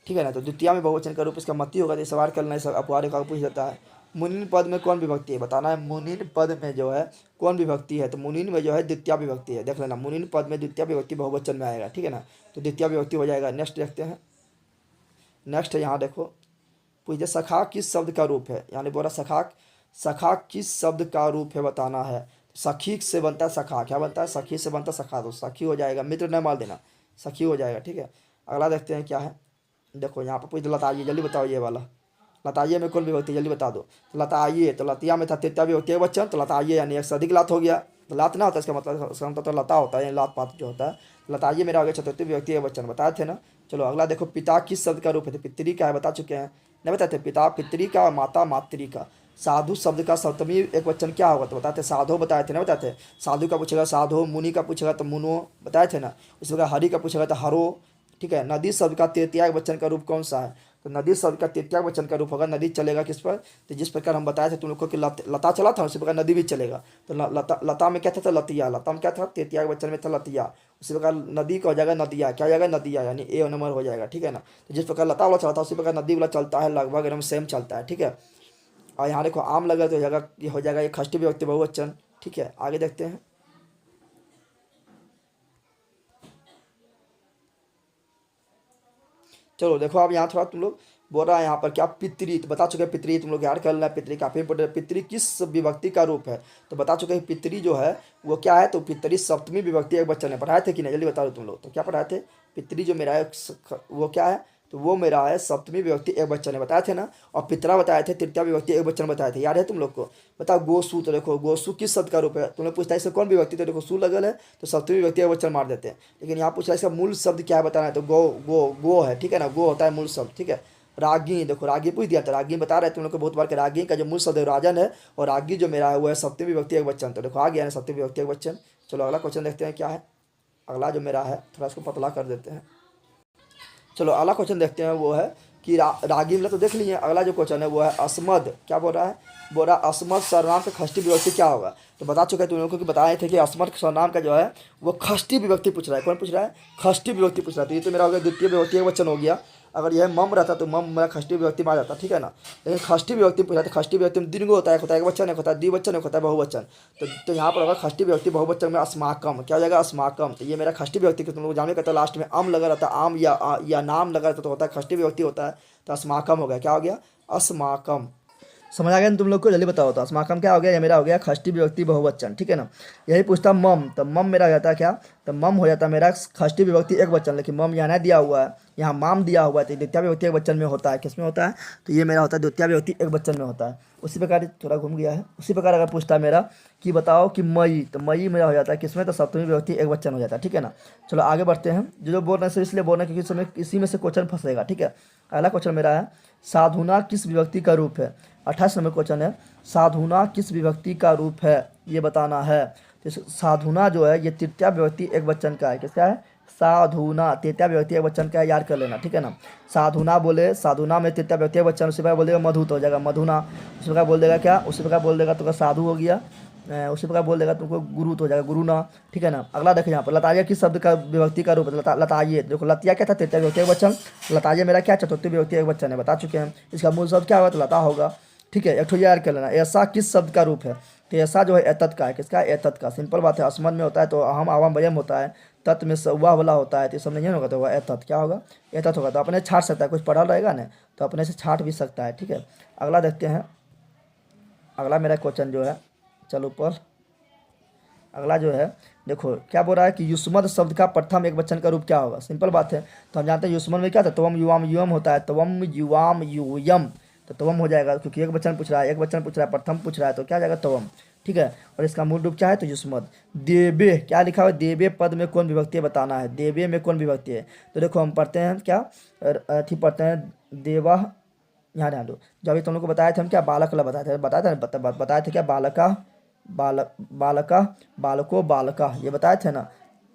ठीक है ना। तो द्वितीय में बहुवचन का रूप इसका मति होगा, तो सवाल करना है, अपवाद का पूछ जाता है। मुनिन पद में कौन विभक्ति है बताना है, मुनिन पद में जो है कौन विभक्ति है, तो मुनिन में जो है द्वितीय विभक्ति है, देख लेना, मुनिन पद में द्वितीय विभक्ति बहुवचन में आएगा, ठीक है ना, तो द्वितीय विभक्ति हो जाएगा। नेक्स्ट देखते हैं, नेक्स्ट है यहाँ देखो, पूछते सखा किस शब्द का रूप है, यानी बोला सखा किस शब्द का रूप है बताना है। सखी से बनता है सखा, क्या बनता है, सखी से बनता है सखा, तो सखी हो जाएगा, मित्र न माल देना, सखी हो जाएगा, ठीक है। अगला देखते हैं क्या है। देखो यहाँ पर पूछ लताइए, जल्दी बताओ ये वाला, लताइए में कौन विभक्ति जल्दी बता दो। तो लताइए, तो लतिया में था तृतीय विभक्ति वचन, तो लताइए यानी एक से अधिक लात हो गया, तो लात ना होता इसका मतलब तो लता होता है, लात पात जो होता है। लताइए मेरा हो गया चतुर्थी विभक्ति वचन, बताए थे ना। चलो अगला देखो, पिता किस शब्द का रूप है, तो पितरी का है, बता चुके हैं, नहीं बताते, पिता पितरी का, माता मातृ का। साधु शब्द का सप्तमी एक वचन क्या होगा, तो बताते साधो, बताए थे ना, बताते साधु का पूछेगा साधो, मुनि का पूछेगा तो मुनो, बताए थे ना। उसके बाद हरि का पूछेगा तो हरो, ठीक है। नदी शब्द का तृतीय वचन का रूप कौन सा है, तो नदी शब्द का तृतीय वचन का रूप होगा, नदी चलेगा किस पर, तो जिस प्रकार हम बताए थे तुम लोग को कि लता चला था उसी प्रकार नदी भी चलेगा। तो लता में क्या था, तो लतिया, लता में क्या था, तृतीय वचन में था लतिया, उसी प्रकार नदी का हो जाएगा नदिया, क्या हो जाएगा, नदिया, यानी ए नंबर हो जाएगा, ठीक है ना। तो जिस प्रकार लता वाला चला था उसी प्रकार नदी वाला चलता है, लगभग एकदम सेम चलता है, ठीक है। और यहाँ देखो आम लगा तो ये हो जाएगा ये खष्टी विभक्ति बहुवचन, ठीक है। आगे देखते हैं, चलो देखो अब यहाँ थोड़ा तुम लोग बोल रहा है यहाँ पर क्या, पितरी, तो बता चुके हैं पितरी, तुम लोग याद कर लेना, पितरी काफी इंपोर्टेंट है। पितरी किस विभक्ति का रूप है, तो बता चुके हैं पितरी जो है वो क्या है, तो पितरी सप्तमी विभक्ति एक वचन है, पढ़ाए थे कि नहीं, जल्दी बता दो तुम लोग, तो क्या पढ़ाए थे, पितरी जो मेरा है वो क्या है, तो वो मेरा है सप्तमी विभक्ति एक वचन है, बताए थे ना। और पितरा बताए थे तृतीय विभक्ति एक वचन बताए थे, याद है तुम लोग को। बताओ गोसु, तो देखो गोसु किस शब्द का रूप है, तुम लोग पूछता है इससे कौन विभक्ति, तो देखो सु लगल है तो सप्तमी विभक्ति एक वचन मार देते हैं। लेकिन यहाँ पूछा इसका मूल शब्द क्या है बताना है, तो गो है, ठीक है ना, गो होता है मूल शब्द, ठीक है। रागी, देखो रागी पूछ दिया था, रागी बता रहे थे तुम लोग को बहुत बार कि रागी का जो मूल शब्द है राजन है, और रागी जो मेरा है वो है सप्तमी विभक्ति एक वचन, तो देखो आ गया है सप्तमी विभक्ति एक वचन। चलो अगला क्वेश्चन देखते हैं क्या है। अगला जो मेरा है थोड़ा इसको पतला कर देते हैं। चलो अगला क्वेश्चन देखते हैं, वो है कि रागी मतलब तो देख लीजिए। अगला जो क्वेश्चन है वो है अस्मद, क्या बोल रहा है, बोल रहा अस्मद सर्वनाम का खष्टी विभक्ति क्या होगा, तो बता चुके हैं तुम लोगों को कि बताए थे कि अस्मद सर्वनाम का जो है वो खष्टी विभक्ति पूछ रहा है, कौन पूछ रहा है, खष्टी विभक्ति पूछ रहा है। तो ये तो मेरा हो गया द्वितीय विभक्ति एक वचन हो गया, अगर यह मम रहता तो मम मेरा खष्टी विभक्ति में आ जाता, ठीक है ना। लेकिन खष्टी विभक्ति पूछा, तो खष्टी विभक्ति में दिन को होता है, एक होता है एक वचन, एक होता है द्विवचन, एक होता है बहुवचन। तो यहाँ पर होगा खष्टी विभक्ति बहुवचन में अस्माकम, क्या हो जाएगा, अस्माकम। तो ये मेरा खष्टी विभक्ति को तुम लोग जानने का, लास्ट में आम लगा रहता है, आम या नाम लगा रहता तो होता है खष्टी विभक्ति होता है, तो अस्माकम हो गया, क्या हो गया, अस्माकम। समझ आ गया ना तुम लोग को? जल्दी बताओ। तो अस्माकम क्या हो गया? ये मेरा हो गया षष्ठी विभक्ति बहुवचन, ठीक है ना। यही पूछता मम, तो मम मेरा हो जाता क्या? तो मम हो जाता मेरा षष्ठी विभक्ति एक वचन, लेकिन मम यहाँ नहीं दिया हुआ है, यहाँ माम दिया हुआ है, तो द्वितीय विभक्ति एक वचन में होता है। किस में होता है? तो ये मेरा होता है द्वितीय विभक्ति एक वचन में होता है। उसी प्रकार थोड़ा घूम गया है। उसी प्रकार अगर पूछता है मेरा कि बताओ कि मई, तो मई मेरा हो जाता है किसमें? तो सप्तमी विभक्ति एक वचन हो जाता है, ठीक है ना। चलो आगे बढ़ते हैं। जो बोल रहे हैं इसलिए बोल रहे हैं क्योंकि समय इसी में से क्वेश्चन फंसेगा, ठीक है। अगला क्वेश्चन मेरा है साधुना किस विभक्ति का रूप है? 28 नंबर क्वेश्चन है साधुना किस विभक्ति का रूप है, ये बताना है। तो साधुना जो है ये तृतीय विभक्ति एक वचन का है। किसका है? साधुना तृतीय विभक्ति एक वचन का है, याद कर लेना, ठीक है ना। साधुना बोले, साधुना में तृतीय विभक्ति एक वचन, उसी प्रकार बोल देगा मधु तो हो जाएगा मधुना। उसी प्रकार बोल देगा क्या? उसी प्रकार बोल देगा तो साधु हो गया। उसी प्रकार बोल देगा तुमको गुरु तो हो जाएगा गुरुना, ठीक है ना। अगला देखो यहाँ पर लताजिया किस शब्द का विभक्ति का रूप है? लताजिए, देखो लतिया क्या था? तृतीय विभक्ति एक वचन। लताजिया मेरा क्या? चतुर्थी विभक्ति एक वचन है, बता चुके हैं। इसका मूल शब्द क्या होगा? तो लता होगा, ठीक है। एक ठो याद कर लेना। ऐसा किस शब्द का रूप है? तो ऐसा जो है एतत का है। किसका है? एतत का। सिंपल बात है, अस्मद में होता है तो अहम आवाम वयम होता है, तत् में वाह वाला होता है, तो ये सब नहीं होगा तो वह एतत क्या होगा? एतत होगा। तो अपने छाट सकता है, कुछ पढ़ा रहेगा ना तो अपने से छाट भी सकता है, ठीक है। अगला देखते हैं। अगला मेरा क्वेश्चन जो है, चलो ऊपर अगला जो है देखो क्या बोल रहा है कि युष्मद शब्द का प्रथम एक वचन का रूप क्या होगा? सिंपल बात है, तो हम जानते हैं युष्मद में क्या था? तवम युवाम युवम होता है, तवम युवाम युयम, तो तवम हो जाएगा क्योंकि एक वचन पूछ रहा है, एक वचन पूछ रहा है, प्रथम पूछ रहा है, तो क्या जाएगा? तवम, ठीक है। और इसका मूल रूप क्या है? तो युष्मद। देवे क्या लिखा हुआ है? देवे पद में कौन विभक्ति है बताना है। देवे में कौन विभक्ति है? तो देखो हम पढ़ते हैं क्या, ठीक पढ़ते हैं देवा, यहाँ ध्यान दो। जब अभी तुम लोग को बताए थे हम क्या बालक ला बताए थे क्या? बालका बालका बालको बालका, ये बताए थे ना।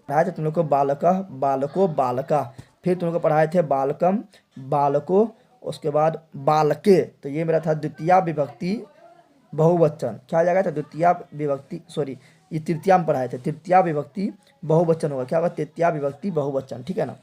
पढ़ाए थे तुम लोग को बालका बालको बालका, फिर तुम लोग को पढ़ाए थे बालकम बालको, उसके बाद बालके, तो ये मेरा था द्वितीय विभक्ति बहुवचन। क्या हो जाएगा? तो द्वितीय विभक्ति, सॉरी ये तृतीया में पढ़ाए थे, तृतीय विभक्ति बहुवचन होगा। क्या होगा? तृतीय विभक्ति बहुवचन, ठीक है ना।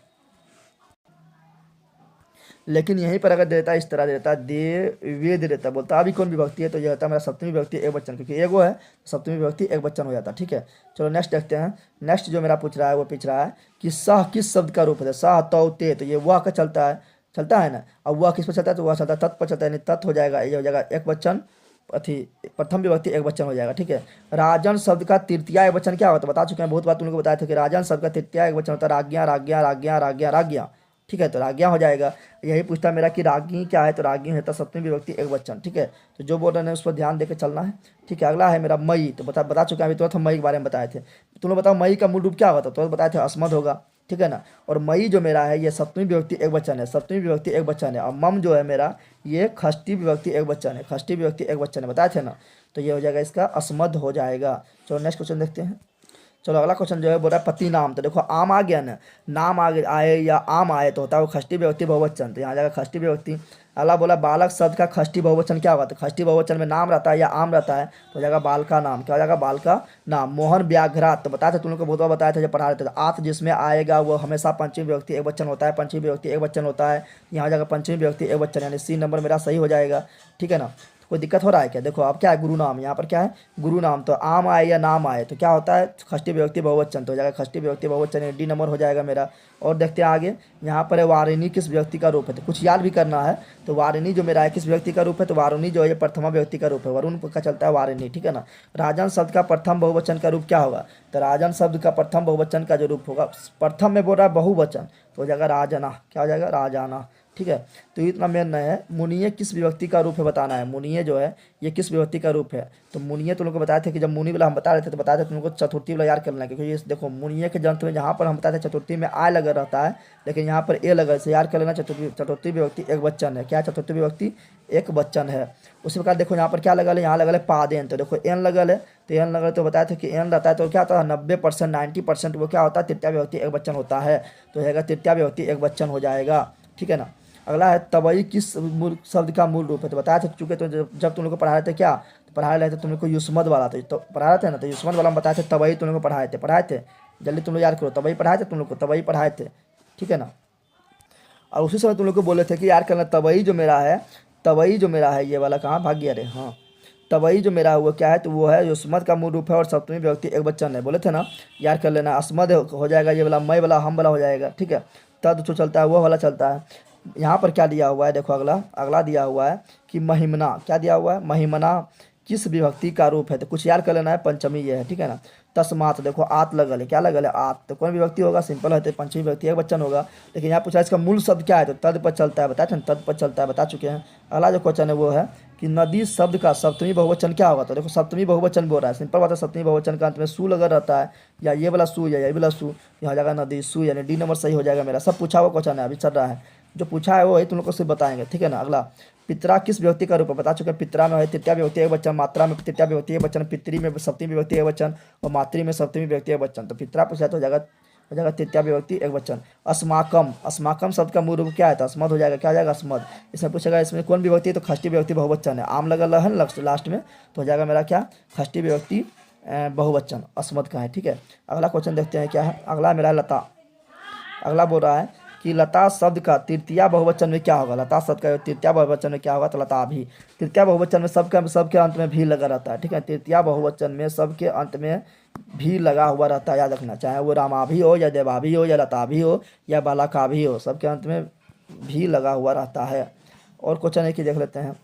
लेकिन यहीं पर अगर देता इस तरह देता दे देता, बोलता अभी कौन विभक्ति है? तो यह होता है मेरा सप्तमी विभक्ति एक वचन, क्योंकि एगो है सप्तमी विभक्ति एक वचन हो जाता, ठीक है। चलो नेक्स्ट देखते हैं। नेक्स्ट जो मेरा पूछ रहा है वो पूछ रहा है कि सह किस शब्द का रूप है? सह तौ ते, तो ये वह का चलता है ना। अब वह किस पर चलता है? तो वह चलता है तत् पर चलता है, तत् हो जाएगा, ये हो जाएगा एक वचन, अथी प्रथम विभक्ति एक वचन हो जाएगा, ठीक है। राजन शब्द का तृतीय एक वचन क्या होता है? बता चुके हैं, बहुत बार तुम लोग को बताया था कि राजन शब्द का तृतीय एक वचन होता है राज्ञा राज्ञा राज्ञा राज्ञा राज्ञा, ठीक है। तो राज्ञा हो जाएगा। यही पूछता है मेरा कि राज्ञी क्या है? तो राज्ञी होता है सप्तमी विभक्ति एक वचन, ठीक है। तो जो बोल रहे हैं उस पर ध्यान देकर चलना है, ठीक है। अगला है मेरा मई, तो बता चुका है अभी तो हम मई के बारे में बताए थे। तुम लोग बताओ मई का मूल रूप क्या होता है? तो बताए थे अस्मद होगा, ठीक है ना। और मई जो मेरा है ये सप्तमी विभक्ति एक वचन है, सप्तमी विभक्ति एक वचन है। और मम जो है मेरा ये षष्ठी विभक्ति एक वचन है, षष्ठी विभक्ति एक वचन है, बताए थे ना। तो ये हो जाएगा इसका अस्मद हो जाएगा। चलो नेक्स्ट क्वेश्चन देखते हैं। चलो अगला क्वेश्चन जो है बोल रहा है पति नाम, तो देखो आम आ गया ना, नाम आए या आम आए तो होता है वो षष्ठी विभक्ति बहुवचन, तो यहाँ जाएगा षष्ठी विभक्ति। अगला बोला बालक शब्द का षष्ठी बहुवचन क्या होगा? तो षष्ठी बहुवचन में नाम रहता है या आम रहता है, तो हो जाएगा बाल का नाम। क्या हो जाएगा? बाल का नाम। मोहन व्याघ्रात, तो बताया था तुम लोग को बहुत बार बताया था जब पढ़ा रहे थे। आत जिसमें आएगा वो हमेशा पंचमी विभक्ति एक वचन होता है, पंचमी विभक्ति एक वचन होता है। यहाँ जाएगा पंचमी विभक्ति एक वचन, यानी सी नंबर मेरा सही हो जाएगा, ठीक है ना। कोई दिक्कत हो रहा है क्या? देखो अब क्या है गुरु नाम, यहाँ पर क्या है गुरु नाम। तो आम आए या नाम आए तो क्या होता है? षष्ठी विभक्ति बहुवचन, तो हो जाएगा षष्ठी विभक्ति बहुवचन, डी नंबर हो जाएगा मेरा। और देखते हैं आगे, यहाँ पर है वारिणी किस विभक्ति का रूप है? तो कुछ याद भी करना है। तो वारिणी जो मेरा है किस विभक्ति का रूप है? तो वारुणी जो है ये प्रथमा विभक्ति का रूप है, वरुण का चलता है वारिणी, ठीक है ना। राजन शब्द का प्रथम बहुवचन का रूप क्या होगा? तो राजन शब्द का प्रथम बहुवचन का जो रूप होगा, प्रथम में बोल रहा है बहुवचन, तो हो जाएगा राजना। क्या हो जाएगा? राजाना, ठीक है। तो इतना मेन नहीं है। मुनिये किस विभक्ति का रूप है बताना है। मुनिये जो है ये किस विभक्ति का रूप है? तो मुनिये तुम लोग को बताए थे कि जब मुनि वाला हम बता रहे थे तो बताए थे तुम लोग को चतुर्थी वाला याद करना है, क्योंकि ये देखो मुनिये के जंत में जहाँ पर हम बताते थे चतुर्थी में आ लगा रहता है, लेकिन यहाँ पर ए लगा, इसे याद कर लेना। चतुर्थी विभक्ति एक वचन है। क्या है? चतुर्थी विभक्ति एक वचन है। उसी प्रकार देखो यहाँ पर क्या लगा है? यहाँ लगा है पादेन, तो देखो एन लगल है, तो एन लगल तो बताया था कि एन रहता है तो क्या होता है 90% 90% वो क्या होता है? तृतीय विभक्ति एक वचन होता है, तो रहेगा तृतीय विभक्ति एक वचन हो जाएगा, ठीक है ना। अगला है तबई किस मूल शब्द का मूल रूप है? तो बताया था चूंकि तो जब तुम लोग को पढ़ा रहे थे क्या, तो पढ़ा रहे थे तुम लोग को युष्मद वाला, तो पढ़ा रहे थे ना, तो युष्मद वाला हम बताए थे तबई तुम लोग को पढ़ाए थे। जल्दी तुम लोग याद करो, तबई पढ़ाए थे तुम लोग को, तबई पढ़ाए थे, ठीक है ना। और उसी समय तुम लोग को बोले थे कि याद करना तबई जो मेरा है, तबई जो मेरा है ये वाला कहाँ भाग गया रे, हाँ तबई जो मेरा हुआ क्या है? तो वो है युष्मद का मूल रूप है और सप्तमी विभक्ति एक वचन है, बोले थे ना, याद कर लेना। अस्मद हो जाएगा ये वाला, मई वाला हम वाला हो जाएगा, ठीक है। तद जो चलता है वो वाला चलता है। यहाँ पर क्या दिया हुआ है, देखो अगला अगला दिया हुआ है कि महिमना, क्या दिया हुआ है, महिमना किस विभक्ति का रूप है, तो कुछ याद कर लेना है, पंचमी ये है, ठीक है ना। तस्मात, देखो आत लगल है, क्या लगल है, आत, तो कौन विभक्ति होगा, सिंपल है तो पंचमी विभक्ति एक वचन होगा। लेकिन यहाँ पूछा इसका मूल शब्द क्या है, तो तद पर चलता है, बताए थे ना, तद पर चलता है, बता चुके हैं। अगला जो क्वेश्चन है वो है कि नदी शब्द का सप्तमी बहुवचन क्या होगा, तो देखो सप्तमी बहुवचन बोल रहा है, सिंपल बात है, सप्तमी बहुवचन का अंत में सु लगा रहता है, या ये वाला सु या ये वाला सु, यहाँ जाएगा नदी सु, यानी डी नंबर सही हो जाएगा मेरा। सब पूछा हुआ क्वेश्चन है, अभी चल रहा है, जो पूछा है वो ही तुम लोग को सिर्फ बताएंगे, ठीक है ना। अगला पितरा किस विभक्ति का रूप है, बता चुके हैं, पितरा में है तृतीया विभक्ति एक वचन, मात्रा में तृतीया विभक्ति एक वचन, पितरी में सप्तमी विभक्ति एक वचन, और मातृ में सप्तमी विभक्ति एक वचन। तो पितरा पूछा तो हो जाएगा तृतीया विभक्ति एक वचन। अस्माकम, अस्माकम शब्द का मूल रूप क्या है, तो अस्मद हो जाएगा, क्या हो जाएगा, अस्मद। इसमें पूछेगा इसमें कौन विभक्ति है, तो षष्ठी विभक्ति बहुवचन है, आम लगा है लास्ट में, तो हो जाएगा मेरा क्या, षष्ठी विभक्ति बहुवचन अस्मद का है, ठीक है। अगला क्वेश्चन देखते हैं क्या है, अगला मेरा लता। अगला बोल रहा है कि लता शब्द का तृतीया बहुवचन में क्या होगा, लता शब्द का तृतीया बहुवचन में क्या होगा, तो लता भी। तृतीया बहुवचन में सबके अंत में भी लगा रहता है, ठीक है। तृतीया बहुवचन में सबके अंत में भी लगा हुआ रहता है, याद रखना, चाहे वो रामा भी हो या देवा भी हो या लता भी हो या बालका भी हो, सबके अंत में भी लगा हुआ रहता है। और क्वेश्चन है कि देख लेते हैं,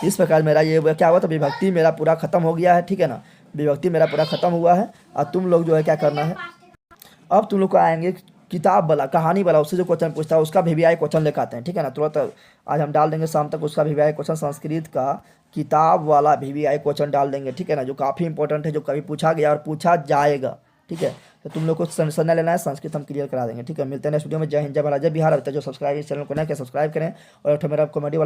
इस प्रकार मेरा ये क्या हुआ, तो विभक्ति मेरा पूरा खत्म हो गया है, ठीक है ना, विभक्ति मेरा पूरा खत्म हुआ है। और तुम लोग जो है क्या करना है, अब तुम लोग को आएंगे किताब वाला, कहानी वाला, उससे जो क्वेश्चन पूछता है उसका VVI क्वेश्चन लेकर आते हैं, ठीक है ना। तुरंत आज हम डाल देंगे शाम तक उसका VVI क्वेश्चन, संस्कृत का किताब वाला VVI क्वेश्चन डाल देंगे, ठीक है ना, जो काफ़ी इंपॉर्टेंट है, जो कभी पूछा गया और पूछा जाएगा, ठीक है। तो तुम लोग को टेंशन लेना है, संस्कृत हम क्लियर करा देंगे, ठीक है। मिलते हैं नेक्स्ट वीडियो में। जय हिंद, जय भारत, जय बिहार। अभी तक जो सब्सक्राइब इस चैनल को नहीं किया सब्सक्राइब करें, और मेरा कॉमेडी वाला